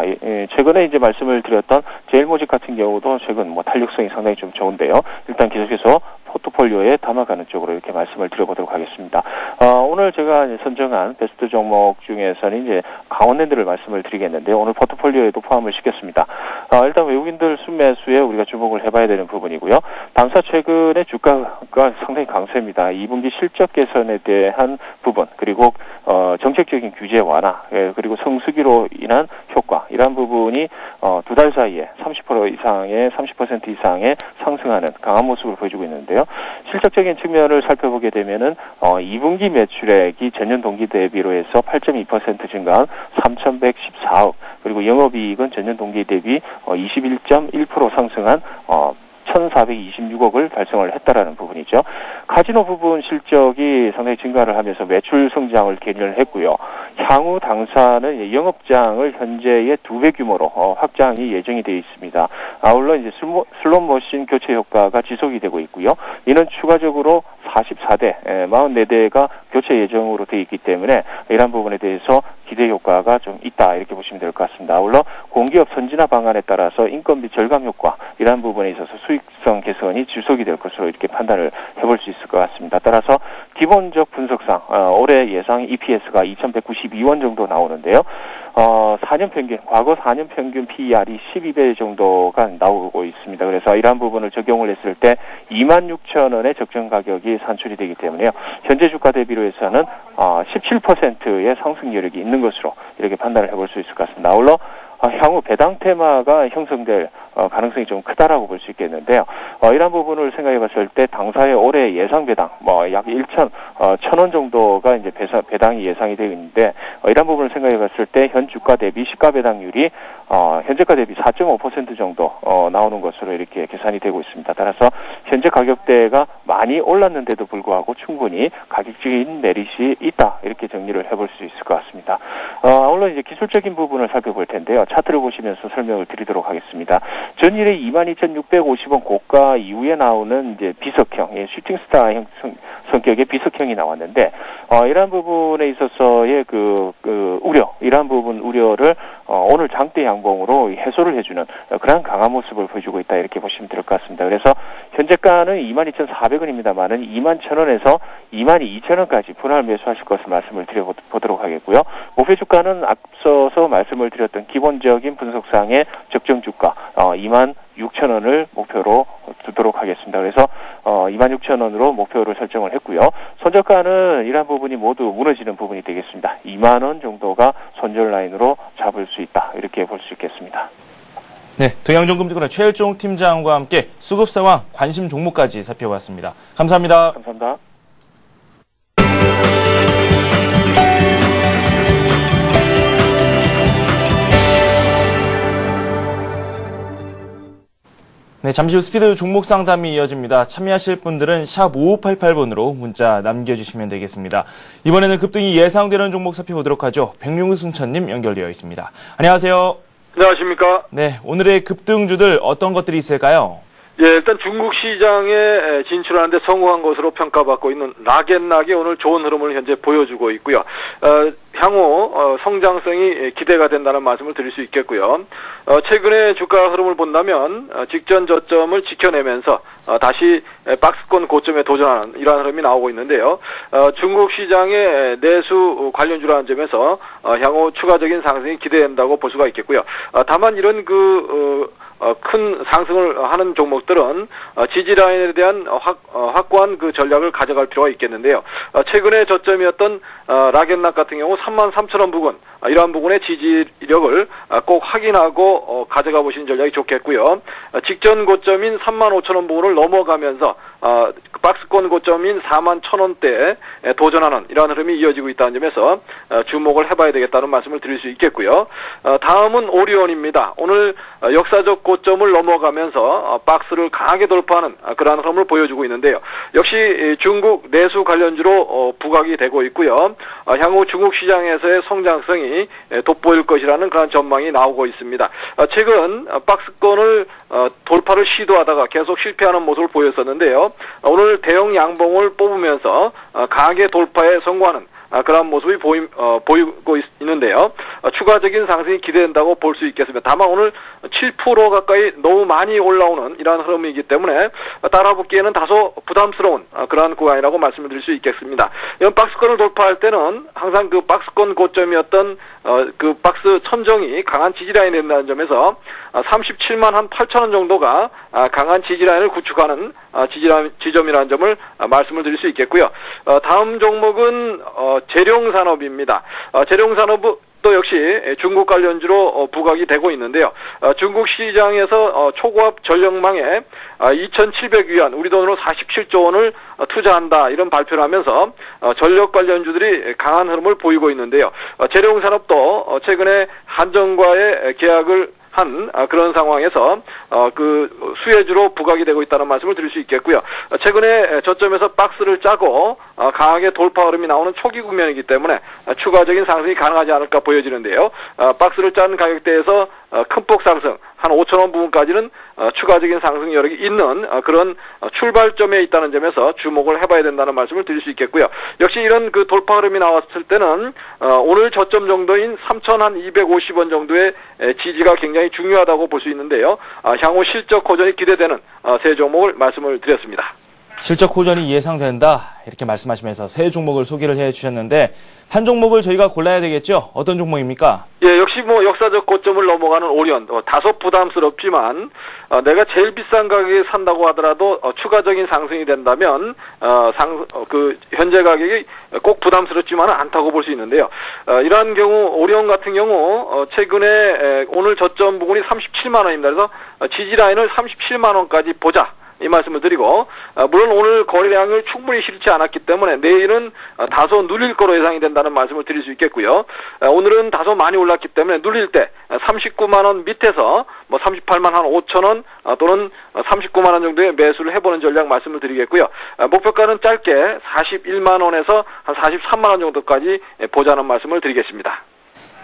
최근에 이제 말씀을 드렸던 제일모직 같은 경우도 최근 탄력성이 상당히 좀 좋은데요. 일단 계속해서 포트폴리오에 담아가는 쪽으로 이렇게 말씀을 드려보도록 하겠습니다. 오늘 제가 선정한 베스트 종목 중에서는 이제 강원랜드를 말씀을 드리겠는데요. 오늘 포트폴리오에도 포함을 시켰습니다. 일단 외국인들 순매수에 우리가 주목을 해봐야 되는 부분이고요. 당사 최근에 주가가 상당히 강세입니다. 2분기 실적 개선에 대한 부분 그리고 정책적인 규제 완화 그리고 성수기로 인한 효과 이러한 부분이 두 달 사이에 30% 이상의 상승하는 강한 모습을 보여주고 있는데요. 실적적인 측면을 살펴보게 되면은 2분기 매출액이 전년 동기 대비로 해서 8.2% 증가한 3,114억 그리고 영업이익은 전년 동기 대비 21.1% 상승한 1,426억을 달성을 했다라는 부분이죠. 카지노 부분 실적이 상당히 증가를 하면서 매출 성장을 견인했고요. 향후 당사는 영업장을 현재의 2배 규모로 확장이 예정이 되어 있습니다. 아울러 이제 슬롯머신 교체 효과가 지속이 되고 있고요. 이는 추가적으로 44대, 44대가 교체 예정으로 되어 있기 때문에 이러한 부분에 대해서 기대 효과가 좀 있다 이렇게 보시면 될 것 같습니다. 아울러 공기업 선진화 방안에 따라서 인건비 절감 효과 이러한 부분에 있어서 수익성 개선이 지속이 될 것으로 이렇게 판단을 해볼 수 있을 것 같습니다. 따라서 기본적 분석상 올해 예상 EPS가 2,192원 정도 나오는데요. 4년 평균, 과거 4년 평균 PER이 12배 정도가 나오고 있습니다. 그래서 이러한 부분을 적용을 했을 때 26,000원의 적정 가격이 산출이 되기 때문에요. 현재 주가 대비로 해서는 17%의 상승 여력이 있는 것으로 이렇게 판단을 해볼 수 있을 것 같습니다. 아울러 향후 배당 테마가 형성될 가능성이 좀 크다라고 볼 수 있겠는데요. 이런 부분을 생각해 봤을 때 당사의 올해 예상 배당 약 1,000원 정도가 이제 배당이 예상이 되어 있는데 이런 부분을 생각해 봤을 때 현 주가 대비 시가 배당률이 현재가 대비 4.5% 정도 나오는 것으로 이렇게 계산이 되고 있습니다. 따라서 현재 가격대가 많이 올랐는데도 불구하고 충분히 가격적인 메리트이 있다 이렇게 정리를 해볼 수 있을 것 같습니다. 아울러 이제 기술적인 부분을 살펴볼 텐데요. 차트를 보시면서 설명을 드리도록 하겠습니다. 전일에 22,650원 고가 이후에 나오는 이제 비석형, 슈팅스타 성격의 비석형이 나왔는데, 이러한 부분에 있어서의 이러한 부분 우려를 오늘 장대 양봉으로 해소를 해주는 그런 강한 모습을 보여주고 있다 이렇게 보시면 될 것 같습니다. 그래서 현재가는 22,400원입니다만은 21,000원에서 22,000원까지 분할 매수하실 것을 말씀을 드려보도록 하겠고요. 목표 주가는 앞서서 말씀을 드렸던 기본적인 분석상의 적정 주가 26,000원을 목표로 두도록 하겠습니다. 그래서 26,000원으로 목표를 설정을 했고요. 손절가는 이러한 부분이 모두 무너지는 부분이 되겠습니다. 2만 원 정도가 손절 라인으로 잡을 수 있다. 이렇게 볼 수 있겠습니다. 네, 동양종금증권의 최일종 팀장과 함께 수급 상황, 관심 종목까지 살펴봤습니다. 감사합니다. 감사합니다. 네, 잠시 후 스피드 종목 상담이 이어집니다. 참여하실 분들은 샵 5588번으로 문자 남겨주시면 되겠습니다. 이번에는 급등이 예상되는 종목 살펴보도록 하죠. 백룡승천님 연결되어 있습니다. 안녕하세요. 안녕하십니까. 네, 오늘의 급등주들 어떤 것들이 있을까요? 예, 일단 중국 시장에 진출하는 데 성공한 것으로 평가받고 있는 락앤락이 오늘 좋은 흐름을 현재 보여주고 있고요. 향후 성장성이 기대가 된다는 말씀을 드릴 수 있겠고요. 최근에 주가 흐름을 본다면 직전 저점을 지켜내면서 다시 박스권 고점에 도전하는 이러한 흐름이 나오고 있는데요. 중국 시장의 내수 관련주라는 점에서 향후 추가적인 상승이 기대된다고 볼 수가 있겠고요. 다만 이런 큰 상승을 하는 종목들은 지지라인에 대한 확고한 그 전략을 가져갈 필요가 있겠는데요. 최근에 저점이었던 락앤락 같은 경우 33,000원 부근, 이러한 부분의 지지력을 꼭 확인하고 가져가 보시는 전략이 좋겠고요. 직전 고점인 35,000원 부근을 넘어가면서 박스권 고점인 41,000원대에 도전하는 이러한 흐름이 이어지고 있다는 점에서 주목을 해봐야 되겠다는 말씀을 드릴 수 있겠고요. 다음은 오리온입니다. 오늘 역사적 고점을 넘어가면서 박스를 강하게 돌파하는 그러한 흐름을 보여주고 있는데요. 역시 중국 내수 관련주로 부각이 되고 있고요. 향후 중국 시장에서의 성장성이 돋보일 것이라는 그런 전망이 나오고 있습니다. 최근 박스권을 돌파를 시도하다가 계속 실패하는 모습을 보였었는데요. 오늘 대형 양봉을 뽑으면서 강하게 돌파에 성공하는 그런 모습이 보이고 있는데요. 추가적인 상승이 기대된다고 볼 수 있겠습니다. 다만 오늘 7% 가까이 너무 많이 올라오는 이러한 흐름이기 때문에 따라붙기에는 다소 부담스러운 그러한 구간이라고 말씀을 드릴 수 있겠습니다. 이런 박스권을 돌파할 때는 항상 그 박스권 고점이었던 그 박스 천정이 강한 지지라인이 된다는 점에서 37만 한 8천원 정도가 강한 지지라인을 구축하는 지점이라는 점을 말씀을 드릴 수 있겠고요. 다음 종목은 재룡산업입니다. 재룡산업도 역시 중국 관련주로 부각이 되고 있는데요. 중국 시장에서 초고압 전력망에 2,700위안, 우리 돈으로 47조 원을 투자한다 이런 발표를 하면서 전력 관련주들이 강한 흐름을 보이고 있는데요. 재룡산업도 최근에 한전과의 계약을 한 그런 상황에서 그 수혜주로 부각이 되고 있다는 말씀을 드릴 수 있겠고요. 최근에 저점에서 박스를 짜고 강하게 돌파 흐름이 나오는 초기 국면이기 때문에 추가적인 상승이 가능하지 않을까 보여지는데요. 박스를 짠 가격대에서 큰 폭 상승 한 5,000원 부분까지는 추가적인 상승 여력이 있는 그런 출발점에 있다는 점에서 주목을 해봐야 된다는 말씀을 드릴 수 있겠고요. 역시 이런 그 돌파 흐름이 나왔을 때는 오늘 저점 정도인 3,250원 정도의 지지가 굉장히 중요하다고 볼 수 있는데요. 향후 실적 호전이 기대되는 세 종목을 말씀을 드렸습니다. 실적 호전이 예상된다 이렇게 말씀하시면서 세 종목을 소개를 해주셨는데 한 종목을 저희가 골라야 되겠죠? 어떤 종목입니까? 예, 역시 역사적 고점을 넘어가는 오리온 다소 부담스럽지만 내가 제일 비싼 가격에 산다고 하더라도 추가적인 상승이 된다면 현재 가격이 꼭 부담스럽지만은 않다고 볼 수 있는데요. 이러한 경우 오리온 같은 경우 최근에 오늘 저점 부분이 37만 원입니다. 그래서 지지라인을 37만 원까지 보자. 이 말씀을 드리고 물론 오늘 거래량을 충분히 실지 않았기 때문에 내일은 다소 눌릴 거로 예상이 된다는 말씀을 드릴 수 있겠고요. 오늘은 다소 많이 올랐기 때문에 눌릴 때 39만 원 밑에서 38만 한 5천 원 또는 39만 원 정도의 매수를 해보는 전략 말씀을 드리겠고요. 목표가는 짧게 41만 원에서 한 43만 원 정도까지 보자는 말씀을 드리겠습니다.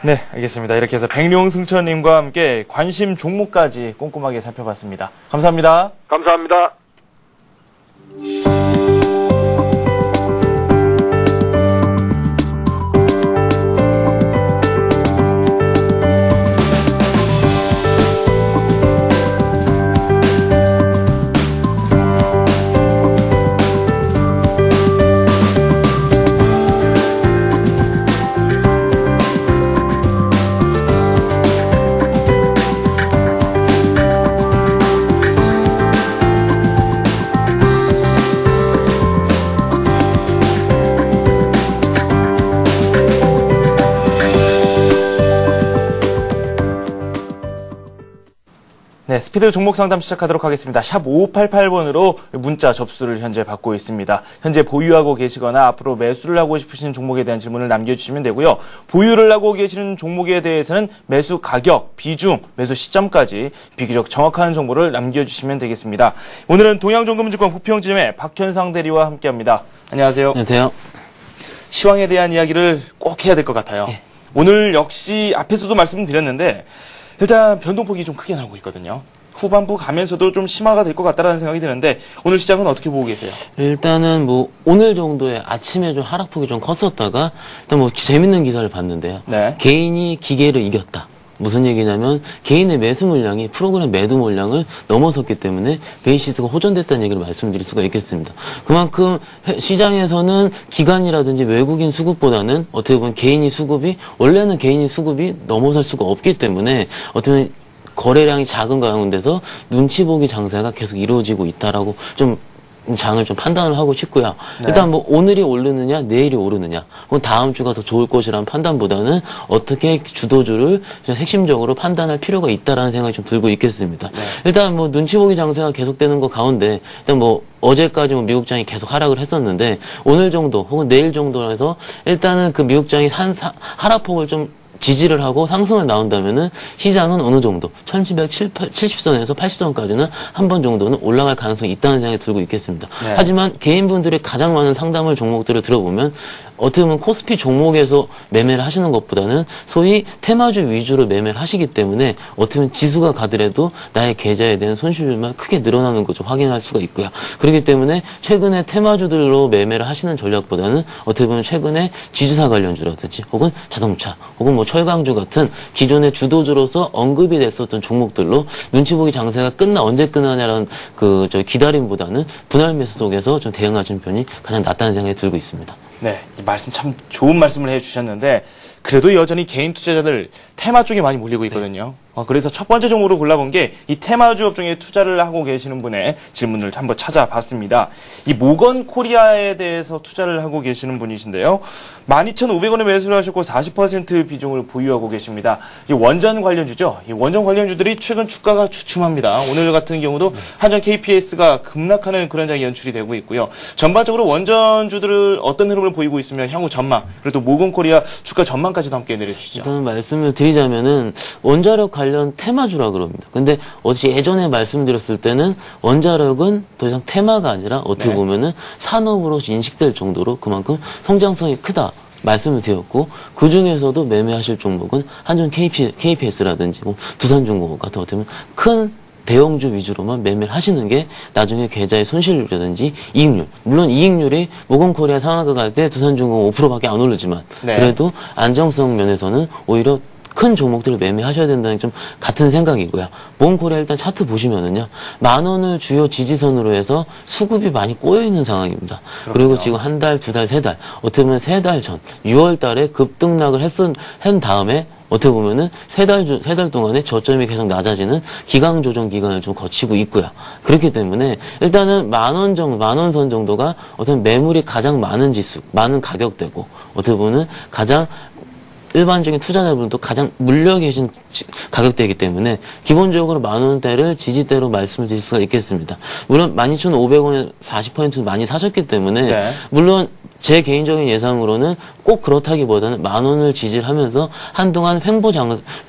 네, 알겠습니다. 이렇게 해서 백룡승천님과 함께 관심 종목까지 꼼꼼하게 살펴봤습니다. 감사합니다. 감사합니다. 스피드 종목 상담 시작하도록 하겠습니다. 샵 5588번으로 문자 접수를 현재 받고 있습니다. 현재 보유하고 계시거나 앞으로 매수를 하고 싶으신 종목에 대한 질문을 남겨주시면 되고요. 보유를 하고 계시는 종목에 대해서는 매수 가격, 비중, 매수 시점까지 비교적 정확한 정보를 남겨주시면 되겠습니다. 오늘은 동양종금증권 부평지점의 박현상 대리와 함께합니다. 안녕하세요. 안녕하세요. 시황에 대한 이야기를 꼭 해야 될 것 같아요. 네. 오늘 역시 앞에서도 말씀드렸는데 일단 변동폭이 좀 크게 나오고 있거든요. 후반부 가면서도 좀 심화가 될 것 같다라는 생각이 드는데 오늘 시장은 어떻게 보고 계세요? 일단은 뭐 오늘 정도에 아침에 좀 하락폭이 좀 컸었다가 일단 뭐 재밌는 기사를 봤는데요. 네. 개인이 기계를 이겼다. 무슨 얘기냐면 개인의 매수 물량이 프로그램 매도 물량을 넘어섰기 때문에 베이시스가 호전됐다는 얘기를 말씀드릴 수가 있겠습니다. 그만큼 시장에서는 기관이라든지 외국인 수급보다는 어떻게 보면 개인이 수급이 원래는 개인이 수급이 넘어설 수가 없기 때문에 어떻게 보면 거래량이 작은 가운데서 눈치 보기 장세가 계속 이루어지고 있다라고 좀 장을 좀 판단을 하고 싶고요. 네. 일단 뭐 오늘이 오르느냐 내일이 오르느냐 혹은 다음 주가 더 좋을 것이라는 판단보다는 어떻게 주도주를 좀 핵심적으로 판단할 필요가 있다라는 생각이 좀 들고 있겠습니다. 네. 일단 뭐 눈치 보기 장세가 계속되는 것 가운데 일단 뭐 어제까지 뭐 미국장이 계속 하락을 했었는데 오늘 정도 혹은 내일 정도에서 일단은 그 미국장이 하락폭을 좀 지지를 하고 상승을 나온다면은 시장은 어느 정도 1770선에서 80선까지는 한 번 정도는 올라갈 가능성이 있다는 생각이 들고 있겠습니다. 네. 하지만 개인분들이 가장 많은 상담을 종목들을 들어보면 어떻게 보면 코스피 종목에서 매매를 하시는 것보다는 소위 테마주 위주로 매매를 하시기 때문에 어떻게 보면 지수가 가더라도 나의 계좌에 대한 손실만 크게 늘어나는 거 좀 확인할 수가 있고요. 그렇기 때문에 최근에 테마주들로 매매를 하시는 전략보다는 어떻게 보면 최근에 지주사 관련주라든지 혹은 자동차 혹은 뭐 철강주 같은 기존의 주도주로서 언급이 됐었던 종목들로 눈치 보기 장세가 언제 끝나냐라는 기다림보다는 분할 매수 속에서 좀 대응하시는 편이 가장 낫다는 생각이 들고 있습니다. 네, 이 말씀 참 좋은 말씀을 해주셨는데 그래도 여전히 개인 투자자들 테마 쪽에 많이 몰리고 있거든요. 그래서 첫 번째 종목으로 골라본 게 이 테마주 업종에 투자를 하고 계시는 분의 질문을 한번 찾아봤습니다. 이 모건 코리아에 대해서 투자를 하고 계시는 분이신데요. 12,500원에 매수를 하셨고 40% 비중을 보유하고 계십니다. 이 원전 관련주죠. 이 원전 관련주들이 최근 주가가 주춤합니다. 오늘 같은 경우도 한전 KPS가 급락하는 그런 장이 연출이 되고 있고요. 전반적으로 원전주들을 어떤 흐름을 보이고 있으면 향후 전망, 그리고 또 모건 코리아 주가 전망까지도 함께 내려주시죠. 일단 말씀을 드리자면은 원자력 관련 테마주라 그럽니다. 근데 어제 예전에 말씀드렸을 때는 원자력은 더 이상 테마가 아니라 어떻게 네. 보면은 산업으로 인식될 정도로 그만큼 성장성이 크다. 말씀을 드렸고 그 중에서도 매매하실 종목은 한전 KPS라든지 뭐 두산중공업 같은 어떻게 보면 큰 대형주 위주로만 매매를 하시는 게 나중에 계좌의 손실이라든지 이익률. 물론 이익률이 모건코리아 상한가 갈 때 두산중공업 5%밖에 안 오르지만 네. 그래도 안정성 면에서는 오히려 큰 종목들을 매매하셔야 된다는 좀 같은 생각이고요. 모건코리아 일단 차트 보시면은요. 10,000원을 주요 지지선으로 해서 수급이 많이 꼬여있는 상황입니다. 그렇군요. 그리고 지금 한 달, 두 달, 세 달 어떻게 보면 3달 전 6월 달에 급등락을 한 다음에 어떻게 보면은 세 달 동안에 저점이 계속 낮아지는 기강 조정 기간을 좀 거치고 있고요. 그렇기 때문에 일단은 10,000원 선 정도가 어떤 매물이 가장 많은 지수, 많은 가격대고 어떻게 보면은 가장 일반적인 투자자분도 가장 물려 계신 가격대이기 때문에 기본적으로 10,000원대를 지지대로 말씀을 드릴 수가 있겠습니다. 물론 12,500원에 40% 많이 사셨기 때문에 네. 물론 제 개인적인 예상으로는 꼭 그렇다기보다는 10,000원을 지지를 하면서 한동안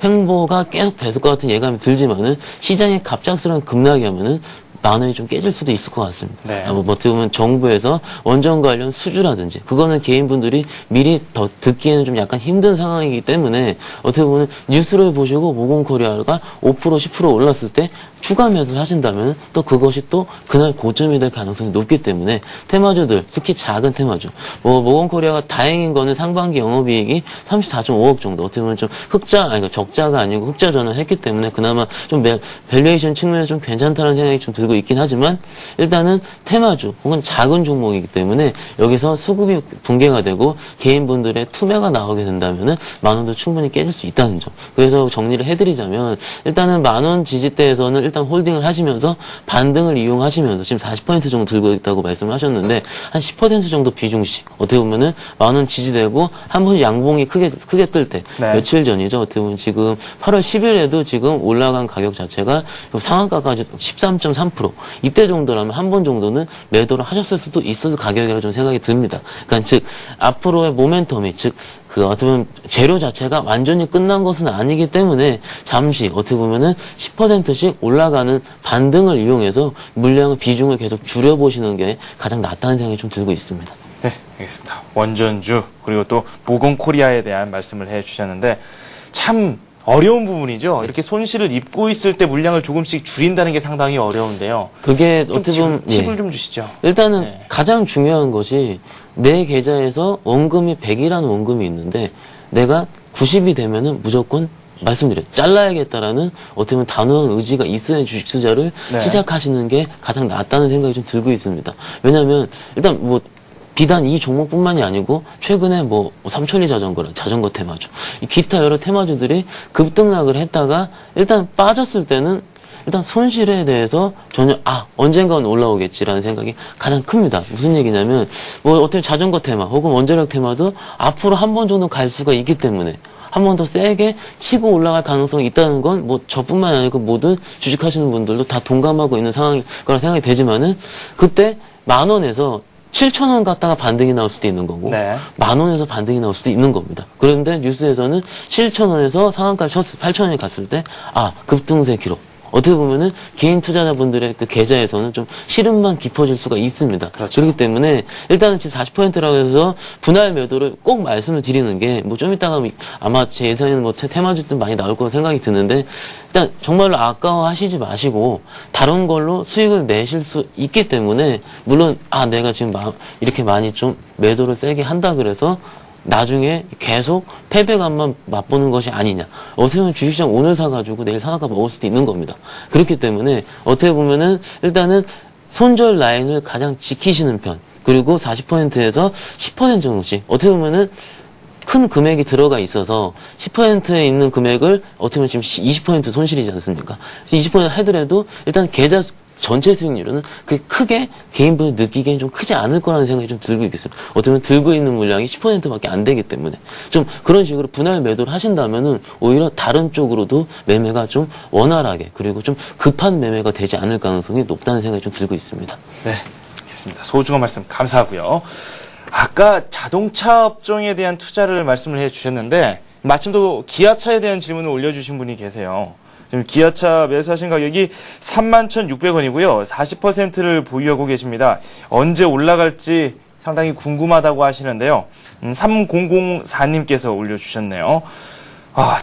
횡보가 계속 됐을 것 같은 예감이 들지만은 시장의 갑작스러운 급락이 하면은 10,000원이 좀 깨질 수도 있을 것 같습니다. 네. 어떻게 보면 정부에서 원전 관련 수주라든지 그거는 개인분들이 미리 더 듣기에는 좀 약간 힘든 상황이기 때문에 어떻게 보면 뉴스를 보시고 모건코리아가 5% 10% 올랐을 때 추가 매수를 하신다면 또 그것이 또 그날 고점이 될 가능성이 높기 때문에 테마주들 특히 작은 테마주 모건코리아가 다행인 거는 상반기 영업이익이 34.5억 정도 어떻게 보면 좀 적자가 아니고 흑자 전환을 했기 때문에 그나마 좀 밸류에이션 측면에서 좀 괜찮다는 생각이 좀 들고 있긴 하지만 일단은 테마주 혹은 작은 종목이기 때문에 여기서 수급이 붕괴가 되고 개인분들의 투매가 나오게 된다면은 10,000원도 충분히 깨질 수 있다는 점. 그래서 정리를 해드리자면 일단은 10,000원 지지대에서는 일단 홀딩을 하시면서 반등을 이용하시면서 지금 40% 정도 들고 있다고 말씀을 하셨는데 한 10% 정도 비중씩 어떻게 보면은 10,000원 지지되고 한 번씩 양봉이 크게 뜰 때 네. 며칠 전이죠. 어떻게 보면 지금 8월 10일에도 지금 올라간 가격 자체가 상한가까지 13.3% 이때 정도라면 한 번 정도는 매도를 하셨을 수도 있어서 가격이라고 좀 생각이 듭니다. 그러니까 즉 앞으로의 모멘텀이 즉 어떻게 보면 재료 자체가 완전히 끝난 것은 아니기 때문에 잠시 어떻게 보면은 10%씩 올라가는 반등을 이용해서 물량의 비중을 계속 줄여보시는 게 가장 낫다는 생각이 좀 들고 있습니다. 네, 알겠습니다. 원전주 그리고 또 모건코리아에 대한 말씀을 해주셨는데 참 어려운 부분이죠. 이렇게 손실을 입고 있을 때 물량을 조금씩 줄인다는 게 상당히 어려운데요. 그게 어떻게 보면 팁을 좀 주시죠. 일단은 네. 가장 중요한 것이 내 계좌에서 원금이 100이라는 원금이 있는데 내가 90이 되면은 무조건 말씀드려요. 잘라야겠다라는 어떻게 보면 단호한 의지가 있어야 주식 투자를 네. 시작하시는 게 가장 낫다는 생각이 좀 들고 있습니다. 왜냐하면 일단 뭐 비단 이 종목뿐만이 아니고 최근에 뭐 삼천리 자전거 테마주, 기타 여러 테마주들이 급등락을 했다가 일단 빠졌을 때는 일단 손실에 대해서 전혀 언젠가는 올라오겠지라는 생각이 가장 큽니다. 무슨 얘기냐면 뭐 어떤 자전거 테마 혹은 원자력 테마도 앞으로 한 번 정도 갈 수가 있기 때문에 한 번 더 세게 치고 올라갈 가능성이 있다는 건 뭐 저뿐만 아니고 모든 주식하시는 분들도 다 동감하고 있는 상황일 거라 생각이 되지만은 그때 10,000원에서 7,000원 갔다가 반등이 나올 수도 있는 거고 네. 10,000원에서 반등이 나올 수도 있는 겁니다. 그런데 뉴스에서는 7,000원에서 상한가를 8,000원이 갔을 때 급등세 기록. 어떻게 보면은 개인 투자자분들의 그 계좌에서는 좀 시름만 깊어질 수가 있습니다. 그렇죠. 그렇기 때문에 일단은 지금 40%라고 해서 분할 매도를 꼭 말씀을 드리는 게 뭐 좀 이따가 아마 제 예상에는 뭐 테마주들 많이 나올 거라 생각이 드는데 일단 정말로 아까워하시지 마시고 다른 걸로 수익을 내실 수 있기 때문에 물론 내가 지금 이렇게 많이 좀 매도를 세게 한다 그래서 나중에 계속 패배감만 맛보는 것이 아니냐. 어떻게 보면 주식시장 오늘 사가지고 내일 상한가 먹을 수도 있는 겁니다. 그렇기 때문에 어떻게 보면은 일단은 손절 라인을 가장 지키시는 편. 그리고 40%에서 10% 정도씩. 어떻게 보면은 큰 금액이 들어가 있어서 10%에 있는 금액을 어떻게 보면 지금 20% 손실이지 않습니까? 20% 하더라도 일단 계좌 전체 수익률은 그게 크게 개인분이 느끼기엔 좀 크지 않을 거라는 생각이 좀 들고 있겠습니다. 어떻게 보면 들고 있는 물량이 10%밖에 안 되기 때문에 좀 그런 식으로 분할 매도를 하신다면은 오히려 다른 쪽으로도 매매가 좀 원활하게 그리고 좀 급한 매매가 되지 않을 가능성이 높다는 생각이 좀 들고 있습니다. 네, 알겠습니다. 소중한 말씀 감사하고요. 아까 자동차 업종에 대한 투자를 말씀을 해주셨는데 마침 또 기아차에 대한 질문을 올려주신 분이 계세요. 지금 기아차 매수하신 가격이 31,600원이고요. 40%를 보유하고 계십니다. 언제 올라갈지 상당히 궁금하다고 하시는데요. 3004님께서 올려주셨네요.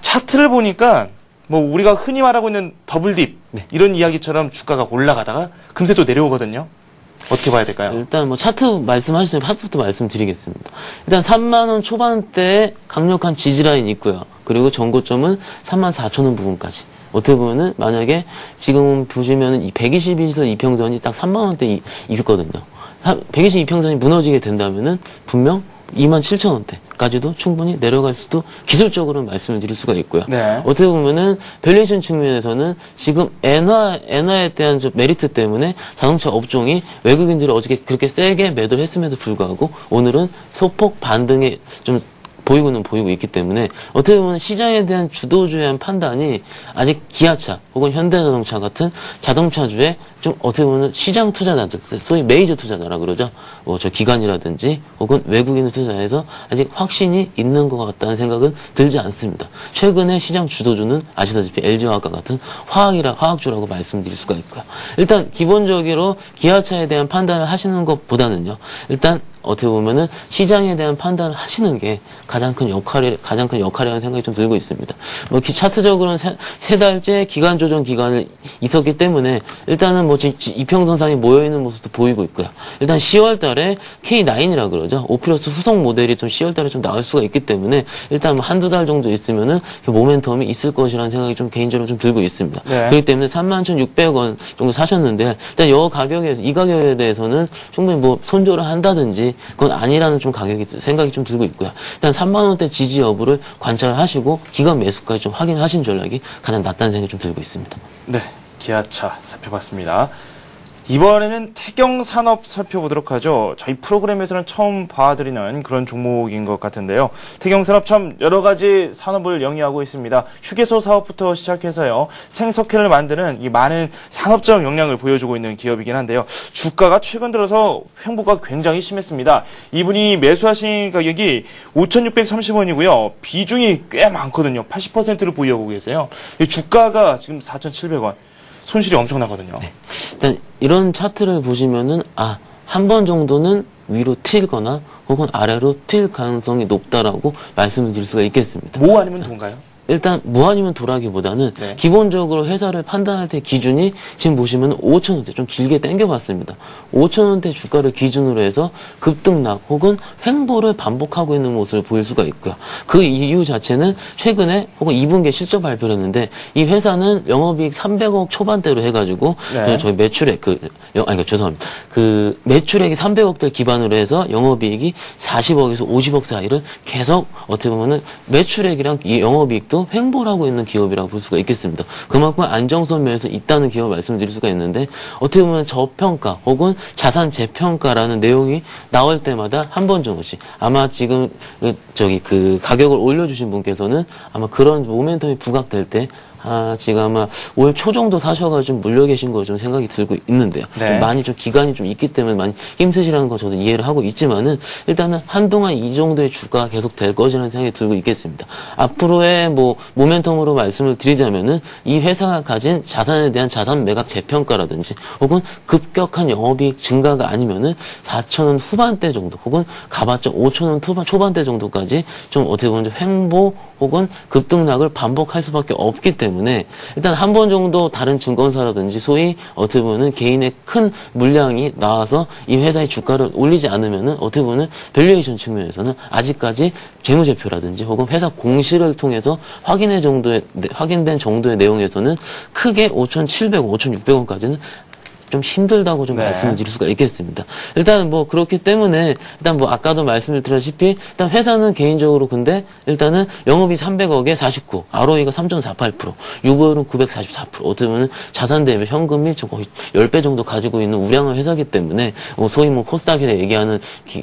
차트를 보니까 뭐 우리가 흔히 말하고 있는 더블딥 이런 이야기처럼 주가가 올라가다가 금세 또 내려오거든요. 어떻게 봐야 될까요? 일단 뭐 차트 말씀하시면 차트부터 말씀드리겠습니다. 일단 3만원 초반대에 강력한 지지라인이 있고요. 그리고 전고점은 34,000원 부분까지. 어떻게 보면은 만약에 지금 보시면은 이 122선 이평선이 딱 3만원대 있었거든요. 122평선이 무너지게 된다면은 분명 27,000원대까지도 충분히 내려갈 수도 기술적으로는 말씀을 드릴 수가 있고요. 네. 어떻게 보면은 밸류에이션 측면에서는 지금 엔화에 대한 좀 메리트 때문에 자동차 업종이 외국인들이 어저께 그렇게 세게 매도를 했음에도 불구하고 오늘은 소폭 반등에 좀 보이고 있기 때문에 어떻게 보면 시장에 대한 주도주에 대한 판단이 아직 기아차 혹은 현대자동차 같은 자동차주의 좀 어떻게 보면 시장 투자자들, 소위 메이저 투자자라 그러죠. 뭐 저 기관이라든지 혹은 외국인을 투자해서 아직 확신이 있는 것 같다는 생각은 들지 않습니다. 최근에 시장 주도주는 아시다시피 LG화학과 같은 화학주라고 말씀드릴 수가 있고요. 일단 기본적으로 기아차에 대한 판단을 하시는 것보다는요. 일단 어떻게 보면은 시장에 대한 판단을 하시는 게 가장 큰 역할이라는 생각이 좀 들고 있습니다. 뭐 차트적으로는 세 달째 기간 조정 기간을 있었기 때문에 일단은 뭐 지금 이평선상에 모여 있는 모습도 보이고 있고요. 일단 10월 달에 K9이라 그러죠. 오피러스 후속 모델이 좀 10월 달에 좀 나올 수가 있기 때문에 일단 뭐 한두 달 정도 있으면은 모멘텀이 있을 것이라는 생각이 좀 개인적으로 좀 들고 있습니다. 네. 그렇기 때문에 31,600원 정도 사셨는데 일단 이 가격에 대해서는 충분히 뭐 손절을 한다든지 그건 아니라는 좀 생각이 좀 들고 있고요. 일단 3만원대 지지 여부를 관찰하시고 기간 매수까지 좀 확인하신 전략이 가장 낫다는 생각이 좀 들고 있습니다. 네. 기아차 살펴봤습니다. 이번에는 태경산업 살펴보도록 하죠. 저희 프로그램에서는 처음 봐드리는 그런 종목인 것 같은데요. 태경산업 참 여러 가지 산업을 영위하고 있습니다. 휴게소 사업부터 시작해서요. 생석회를 만드는 이 많은 산업적 역량을 보여주고 있는 기업이긴 한데요. 주가가 최근 들어서 횡보가 굉장히 심했습니다. 이분이 매수하신 가격이 5,630원이고요. 비중이 꽤 많거든요. 80%를 보유하고 계세요. 주가가 지금 4,700원. 손실이 엄청나거든요. 네. 일단 이런 차트를 보시면은 한 번 정도는 위로 튈거나 혹은 아래로 튈 가능성이 높다라고 말씀을 드릴 수가 있겠습니다. 뭐 아니면 돈가요? 일단 뭐 아니면 도라기보다는 네. 기본적으로 회사를 판단할 때 기준이 지금 보시면 5,000원대 좀 길게 당겨봤습니다. 5,000원대 주가를 기준으로 해서 급등락 혹은 횡보를 반복하고 있는 모습을 보일 수가 있고요. 그 이유 자체는 최근에 혹은 2분기에 실적 발표를 했는데 이 회사는 영업이익 300억 초반대로 해가지고 네. 저희 매출액 죄송합니다. 그 매출액이 300억대 기반으로 해서 영업이익이 40억에서 50억 사이를 계속 어떻게 보면은 매출액이랑 이 영업이익도 횡보를 하고 있는 기업이라고 볼 수가 있겠습니다. 그만큼 안정성 면에서 있다는 기업을 말씀드릴 수가 있는데 어떻게 보면 저평가 혹은 자산 재평가라는 내용이 나올 때마다 한 번 정도씩 아마 지금 그 가격을 올려주신 분께서는 아마 그런 모멘텀이 부각될 때 지금 아마 올 초 정도 사셔가지고 좀 물려 계신 거 좀 생각이 들고 있는데요. 네. 좀 많이 좀 기간이 좀 있기 때문에 많이 힘드시라는 거 저도 이해를 하고 있지만은 일단은 한동안 이 정도의 주가가 계속 될 것이라는 생각이 들고 있겠습니다. 앞으로의 뭐 모멘텀으로 말씀을 드리자면은 이 회사가 가진 자산에 대한 자산 매각 재평가라든지 혹은 급격한 영업이익 증가가 아니면은 4,000원 후반대 정도 혹은 가봤자 5,000원 초반대 정도까지 좀 어떻게 보면 횡보 혹은 급등락을 반복할 수밖에 없기 때문에 일단 한 번 정도 다른 증권사라든지 소위 어떻게 보면 개인의 큰 물량이 나와서 이 회사의 주가를 올리지 않으면은 어떻게 보면 밸류에이션 측면에서는 아직까지 재무제표라든지 혹은 회사 공시를 통해서 확인된 정도의 내용에서는 크게 5,700원, 5,600원까지는 좀 힘들다고 좀 네. 말씀을 드릴 수가 있겠습니다. 일단 뭐 그렇기 때문에 일단 뭐 아까도 말씀을 드렸다시피 일단 회사는 개인적으로 근데 일단은 영업이 300억에 49, ROE가 3.48%, 유보율은 944%. 어떻게 보면 자산 대비 현금이 좀 거의 10배 정도 가지고 있는 우량한 회사이기 때문에 뭐 소위 뭐 코스닥에 얘기하는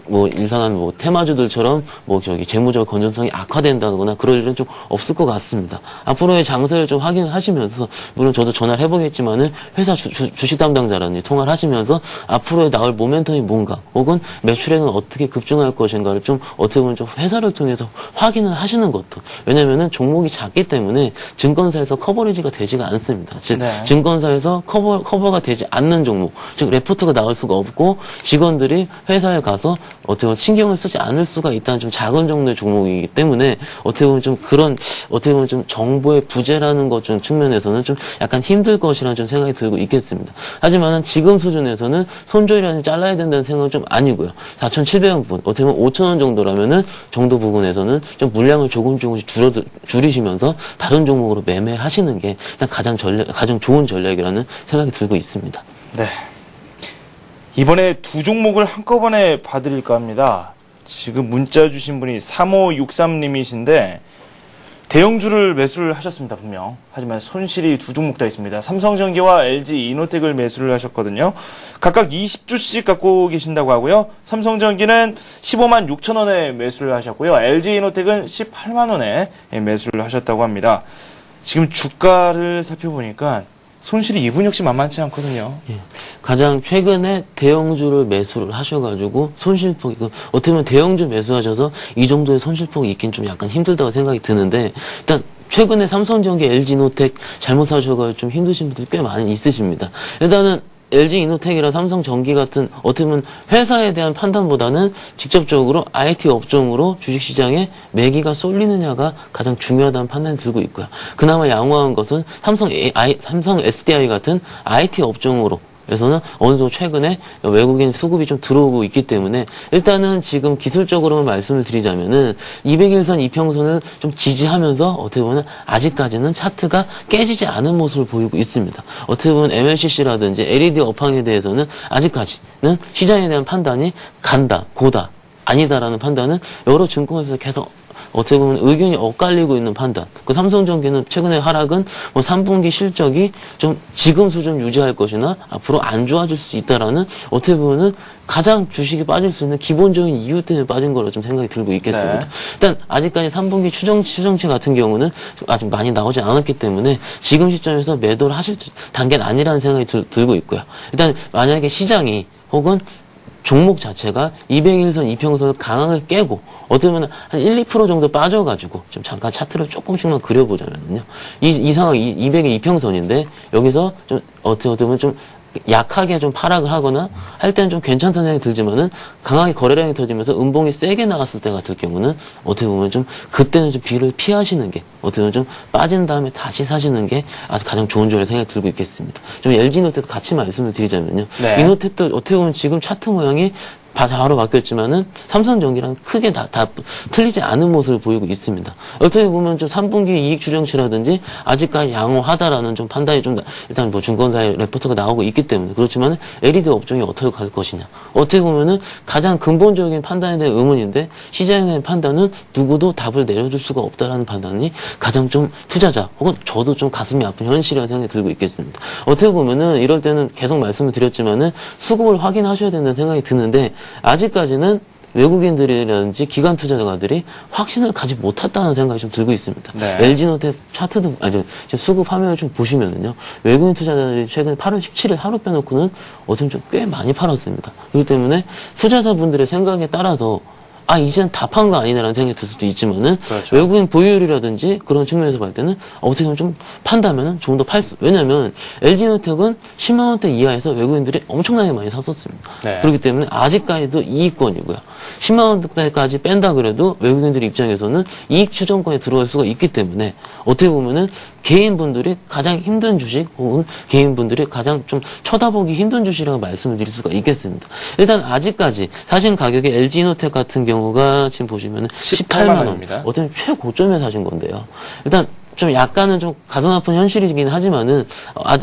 뭐 일상한 뭐 테마주들처럼 뭐 재무적 건전성이 악화된다거나 그럴 일은 좀 없을 것 같습니다. 앞으로의 장세를 좀 확인을 하시면서 물론 저도 전화를 해보겠지만은 회사 주식 담당자 라든지 통화를 하시면서 앞으로의 나올 모멘텀이 뭔가 혹은 매출액은 어떻게 급증할 것인가를 좀 어떻게 보면 좀 회사를 통해서 확인을 하시는 것도 왜냐면은 종목이 작기 때문에 증권사에서 커버리지가 되지가 않습니다. 즉 네. 증권사에서 커버가 되지 않는 종목 즉 레포트가 나올 수가 없고 직원들이 회사에 가서 어떻게 보면 신경을 쓰지 않을 수가 있다는 좀 작은 정도의 종목이기 때문에 어떻게 보면 좀 그런 어떻게 보면 좀 정보의 부재라는 것 좀 측면에서는 좀 약간 힘들 것이라는 좀 생각이 들고 있겠습니다. 하지만 지금 수준에서는 손절이라든지 잘라야 된다는 생각은 좀 아니고요. 4,700원 부분, 어떻게 보면 5,000원 정도라면은 정도 부분에서는 좀 물량을 조금씩 줄이시면서 다른 종목으로 매매하시는 게 일단 가장 좋은 전략이라는 생각이 들고 있습니다. 네. 이번에 두 종목을 한꺼번에 봐드릴까 합니다. 지금 문자 주신 분이 3563님이신데 대형주를 매수를 하셨습니다, 분명. 하지만 손실이 두 종목 다 있습니다. 삼성전기와 LG이노텍을 매수를 하셨거든요. 각각 20주씩 갖고 계신다고 하고요. 삼성전기는 15만 6천 원에 매수를 하셨고요. LG이노텍은 18만 원에 매수를 하셨다고 합니다. 지금 주가를 살펴보니까 손실이 이분 역시 만만치 않거든요. 예. 가장 최근에 대형주를 매수를 하셔가지고 손실폭이 어떻게 보면 대형주 매수하셔서 이 정도의 손실폭이 있긴 좀 약간 힘들다고 생각이 드는데 일단 최근에 삼성전기, LG이노텍 잘못 사셔가지고 좀 힘드신 분들이 꽤 많이 있으십니다. 일단은 LG이노텍이나 삼성전기 같은 어떻게 보면 회사에 대한 판단보다는 직접적으로 IT 업종으로 주식시장에 매기가 쏠리느냐가 가장 중요하다는 판단이 들고 있고요. 그나마 양호한 것은 삼성 SDI 같은 IT 업종으로 에서는 어느 정도 최근에 외국인 수급이 좀 들어오고 있기 때문에 일단은 지금 기술적으로만 말씀을 드리자면은 200일선 이평선을 좀 지지하면서 어떻게 보면 아직까지는 차트가 깨지지 않은 모습을 보이고 있습니다. 어떻게 보면 MLCC라든지 LED 업황에 대해서는 아직까지는 시장에 대한 판단이 간다, 고다, 아니다라는 판단은 여러 증권사에서 계속 어떻게 보면 의견이 엇갈리고 있는 판단. 그 삼성전기는 최근에 하락은 뭐 3분기 실적이 좀 지금 수준 유지할 것이나 앞으로 안 좋아질 수 있다라는 어떻게 보면은 가장 주식이 빠질 수 있는 기본적인 이유 때문에 빠진 걸로 좀 생각이 들고 있겠습니다. 네. 일단 아직까지 3분기 추정치 같은 경우는 아직 많이 나오지 않았기 때문에 지금 시점에서 매도를 하실 단계는 아니라는 생각이 들고 있고요. 일단 만약에 시장이 혹은 종목 자체가 200일선 이평선을 강하게 깨고 어떻게 보면 한 1, 2% 정도 빠져가지고 좀 잠깐 차트를 조금씩만 그려보자면요. 이 상황 200일 이평선인데 여기서 좀 어떻게 보면 좀 약하게 좀 하락을 하거나 할 때는 좀 괜찮다는 생각이 들지만은 강하게 거래량이 터지면서 음봉이 세게 나왔을 때 같을 경우는 어떻게 보면 좀 그때는 좀 비를 피하시는 게 어떻게 보면 좀 빠진 다음에 다시 사시는 게 가장 좋은 조례 생각이 들고 있겠습니다. 좀 LG노텍도 같이 말씀을 드리자면요. 네. 이노텍도 어떻게 보면 지금 차트 모양이 바로 바뀌었지만은 삼성전기랑 크게 다 틀리지 않은 모습을 보이고 있습니다. 어떻게 보면 좀 3분기 이익 추정치라든지 아직까지 양호하다라는 좀 판단이 좀 일단 뭐 증권사의 레포트가 나오고 있기 때문에 그렇지만 LED 업종이 어떻게 갈 것이냐. 어떻게 보면은 가장 근본적인 판단에 대한 의문인데 시장에 대한 판단은 누구도 답을 내려줄 수가 없다라는 판단이 가장 좀 투자자 혹은 저도 좀 가슴이 아픈 현실이라는 생각이 들고 있겠습니다. 어떻게 보면은 이럴 때는 계속 말씀을 드렸지만은 수급을 확인하셔야 된다는 생각이 드는데 아직까지는 외국인들이라든지 기관 투자자들이 확신을 가지 못했다는 생각이 좀 들고 있습니다. 네. LG노텍 차트도, 지금 수급 화면을 좀 보시면은요, 외국인 투자자들이 최근 8월 17일 하루 빼놓고는 어떻게 좀 꽤 많이 팔았습니다. 그렇기 때문에 투자자분들의 생각에 따라서 이제는 다 판 거 아니냐라는 생각이 들 수도 있지만은, 그렇죠. 외국인 보유율이라든지 그런 측면에서 봤을 때는 어떻게 보면 좀 판다면은 좀 더 왜냐면 LG노텍은 10만원대 이하에서 외국인들이 엄청나게 많이 샀었습니다. 네. 그렇기 때문에 아직까지도 이익권이고요. 10만원대까지 뺀다 그래도 외국인들 입장에서는 이익 추정권에 들어갈 수가 있기 때문에 어떻게 보면은 개인분들이 가장 힘든 주식 혹은 개인분들이 가장 좀 쳐다보기 힘든 주식이라고 말씀을 드릴 수가 있겠습니다. 일단 아직까지 사신 가격이 LG노텍 같은 경우가 지금 보시면은 18만 원입니다. 어떤 최고점에 사신 건데요. 일단 좀 약간은 좀 가슴 아픈 현실이긴 하지만은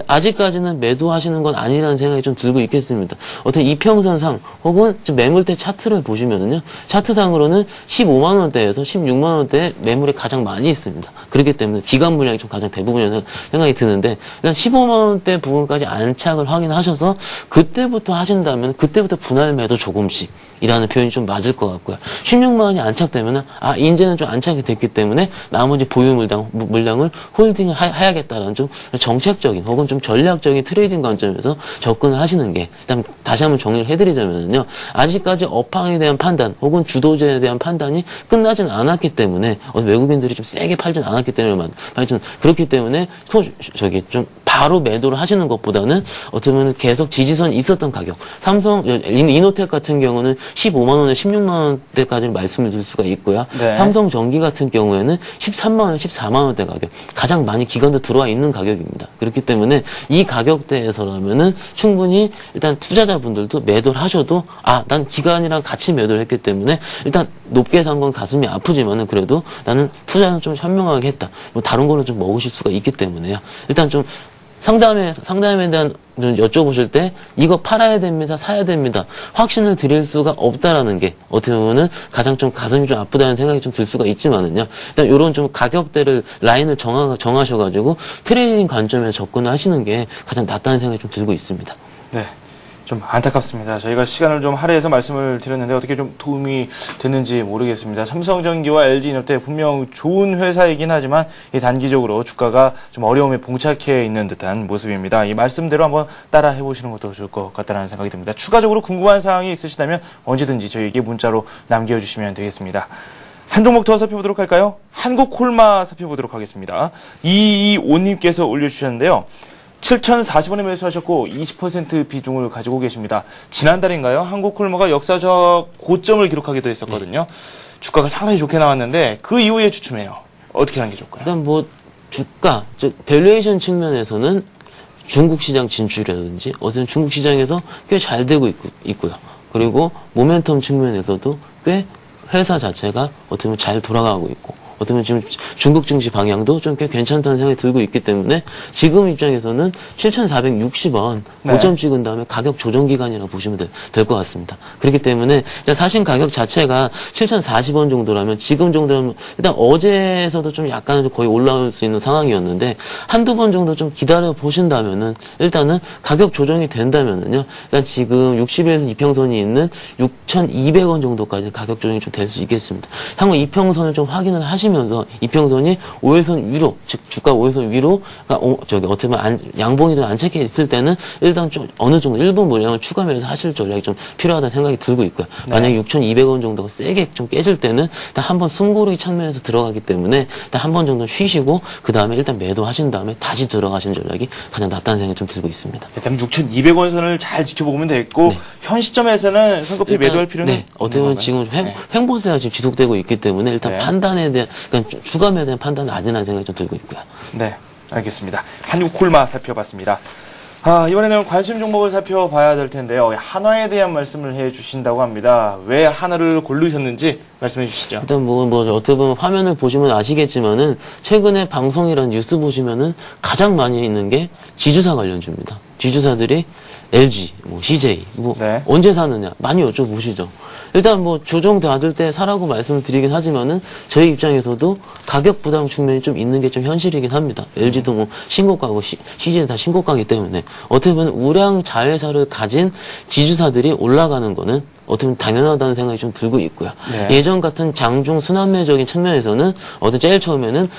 아직까지는 매도하시는 건 아니라는 생각이 좀 들고 있겠습니다. 어떤 이평선상 혹은 좀 매물대 차트를 보시면은요. 차트상으로는 15만 원대에서 16만 원대에 매물이 가장 많이 있습니다. 그렇기 때문에 기관 물량이 좀 가장 대부분이라는 생각이 드는데 일단 15만 원대 부분까지 안착을 확인하셔서 그때부터 하신다면 그때부터 분할 매도 조금씩 이라는 표현이 좀 맞을 것 같고요. 16만 원이 안착되면은 이제는 좀 안착이 됐기 때문에 나머지 보유 물량을 홀딩을 해야겠다라는 좀 정책적인 혹은 좀 전략적인 트레이딩 관점에서 접근을 하시는 게 일단 다시 한번 정리를 해드리자면요. 아직까지 업황에 대한 판단 혹은 주도주에 대한 판단이 끝나진 않았기 때문에 외국인들이 좀 세게 팔진 않았기 때문에 좀 그렇기 때문에 좀 바로 매도를 하시는 것보다는 어떻게 보면 계속 지지선이 있었던 가격. 이노텍 같은 경우는 15만 원에 16만 원대까지 말씀을 드릴 수가 있고요. 네. 삼성전기 같은 경우에는 13만 원, 14만 원대 가격. 가장 많이 기관도 들어와 있는 가격입니다. 그렇기 때문에 이 가격대에서라면은 충분히 일단 투자자분들도 매도를 하셔도 난 기관이랑 같이 매도를 했기 때문에 일단 높게 산 건 가슴이 아프지만은 그래도 나는 투자는 좀 현명하게 했다. 뭐 다른 거는 좀 먹으실 수가 있기 때문에요. 일단 좀 상담에 대한 좀 여쭤보실 때 이거 팔아야 됩니다, 사야 됩니다. 확신을 드릴 수가 없다라는 게 어떻게 보면은 가장 좀 가슴이 좀 아프다는 생각이 좀 들 수가 있지만은요. 일단 이런 좀 가격대를 라인을 정하셔가지고 트레이딩 관점에서 접근을 하시는 게 가장 낫다는 생각이 좀 들고 있습니다. 네. 좀 안타깝습니다. 저희가 시간을 좀 할애해서 말씀을 드렸는데 어떻게 좀 도움이 됐는지 모르겠습니다. 삼성전기와 LG노텍 분명 좋은 회사이긴 하지만 이 단기적으로 주가가 좀 어려움에 봉착해 있는 듯한 모습입니다. 이 말씀대로 한번 따라 해보시는 것도 좋을 것 같다는 생각이 듭니다. 추가적으로 궁금한 사항이 있으시다면 언제든지 저희에게 문자로 남겨주시면 되겠습니다. 한 종목 더 살펴보도록 할까요? 한국콜마 살펴보도록 하겠습니다. 225님께서 올려주셨는데요. 7,040원에 매수하셨고 20% 비중을 가지고 계십니다. 지난달인가요? 한국콜마가 역사적 고점을 기록하기도 했었거든요. 주가가 상당히 좋게 나왔는데 그 이후에 주춤해요. 어떻게 하는 게 좋을까요? 일단 뭐 주가, 밸류에이션 측면에서는 중국 시장 진출이라든지 어쨌든 중국 시장에서 꽤 잘 되고 있고요. 그리고 모멘텀 측면에서도 꽤 회사 자체가 어떻게 보면 잘 돌아가고 있고 어떻게 보면 지금 중국 증시 방향도 좀 꽤 괜찮다는 생각이 들고 있기 때문에 지금 입장에서는 7,460원 네. 고점 찍은 다음에 가격 조정 기간이라고 보시면 될 것 같습니다. 그렇기 때문에 일단 사신 가격 자체가 7,040원 정도라면 지금 정도라면 일단 어제에서도 좀 약간 거의 올라올 수 있는 상황이었는데 한두 번 정도 좀 기다려 보신다면은 일단은 가격 조정이 된다면은요. 일단 지금 60일 이평선이 있는 6,200원 정도까지 가격 조정이 좀 될 수 있겠습니다. 향후 이평선을 좀 확인을 하시면서 이평선이 5일선 위로, 즉 주가 5일선 위로, 그러니까 어떻게 보면 양봉이 좀 안 채게 있을 때는 일단 좀 어느 정도 일부 물량을 추가 매수 하실 전략이 좀 필요하다는 생각이 들고 있고요. 만약에 6,200원 정도가 세게 좀 깨질 때는 일단 한번 숨고르기 측면에서 들어가기 때문에 일단 한 번 정도 쉬시고 그 다음에 일단 매도하신 다음에 다시 들어가시는 전략이 가장 낫다는 생각이 좀 들고 있습니다. 일단 6,200원 선을 잘 지켜보면 되겠고 네. 현 시점에서는 성급히 매도할 필요는 네, 어떻게 보면 지금 횡보세가 지금 지속되고 있기 때문에 일단 네. 판단에 대한 그러니까 추가 매도에 대한 판단은 아니라는 생각이 좀 들고 있고요. 네, 알겠습니다. 한국콜마 살펴봤습니다. 이번에는 관심 종목을 살펴봐야 될 텐데요. 한화에 대한 말씀을 해주신다고 합니다. 왜 한화를 고르셨는지 말씀해 주시죠. 일단 어떻게 보면 화면을 보시면 아시겠지만은 최근에 방송이란 뉴스 보시면은 가장 많이 있는 게 지주사 관련주입니다. 지주사들이 LG, CJ, 네. 언제 사느냐 많이 여쭤보시죠. 일단 조정 받을 때 사라고 말씀을 드리긴 하지만은 저희 입장에서도 가격 부담 측면이 좀 있는 게 좀 현실이긴 합니다. LG도 신고가고 CJ는 다 신고가이기 때문에 어떻게 보면 우량 자회사를 가진 지주사들이 올라가는 거는 어떻게 보면 당연하다는 생각이 좀 들고 있고요. 네. 예전 같은 장중 순환매적인 측면에서는 제일 처음에는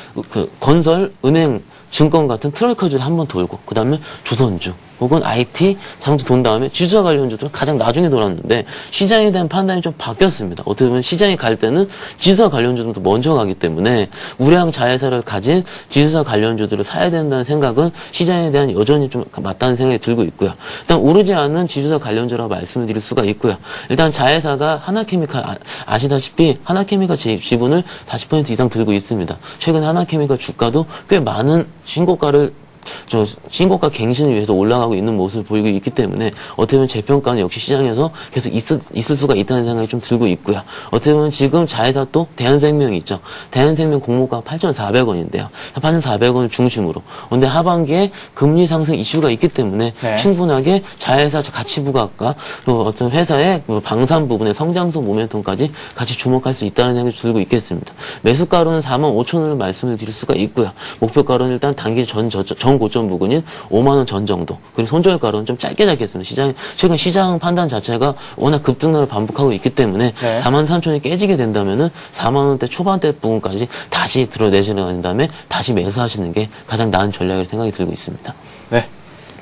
건설, 은행, 증권 같은 트로이카주를 한번 돌고 그 다음에 조선주 혹은 IT 장주 돈 다음에 지주사 관련주들은 가장 나중에 돌았는데 시장에 대한 판단이 좀 바뀌었습니다. 어떻게 보면 시장이 갈 때는 지주사 관련주들도 먼저 가기 때문에 우량 자회사를 가진 지주사 관련주들을 사야 된다는 생각은 시장에 대한 여전히 좀 맞다는 생각이 들고 있고요. 일단 오르지 않은 지주사 관련주라고 말씀을 드릴 수가 있고요. 일단 자회사가 하나케미칼 아시다시피 하나케미칼 지분을 40% 이상 들고 있습니다. 최근에 하나케미칼 주가도 꽤 많은 신고가 갱신을 위해서 올라가고 있는 모습을 보이고 있기 때문에 어떻게 보면 재평가는 역시 시장에서 계속 있을 수가 있다는 생각이 좀 들고 있고요. 어떻게 보면 지금 자회사 또 대한생명이 있죠. 대한생명 공모가 8,400원인데요. 8,400원을 중심으로. 그런데 하반기에 금리 상승 이슈가 있기 때문에 네. 충분하게 자회사 가치 부각과 또 어떤 회사의 방산 부분의 성장성 모멘텀까지 같이 주목할 수 있다는 생각이 들고 있겠습니다. 매수가로는 45,000원을 말씀을 드릴 수가 있고요. 목표가로는 일단 단기 전 고점 부근인 5만 원 전 정도. 그리고 손절가로는 좀 짧게 잡겠습니다. 최근 시장 판단 자체가 워낙 급등락을 반복하고 있기 때문에 네. 43,000원이 깨지게 된다면은 4만 원대 초반대 부분까지 다시 들어내시는 다음에 다시 매수하시는 게 가장 나은 전략일 생각이 들고 있습니다. 네.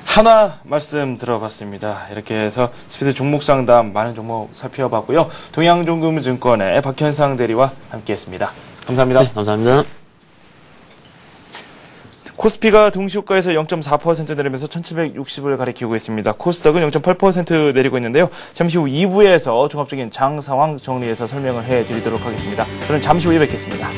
한화 말씀 들어봤습니다. 이렇게 해서 스피드 종목 상담 많은 종목 살펴봤고요. 동양종금증권의 박현상 대리와 함께했습니다. 감사합니다. 네, 감사합니다. 코스피가 동시효과에서 0.4% 내리면서 1760을 가리키고 있습니다. 코스닥은 0.8% 내리고 있는데요. 잠시 후 2부에서 종합적인 장 상황 정리해서 설명을 해드리도록 하겠습니다. 저는 잠시 후에 뵙겠습니다.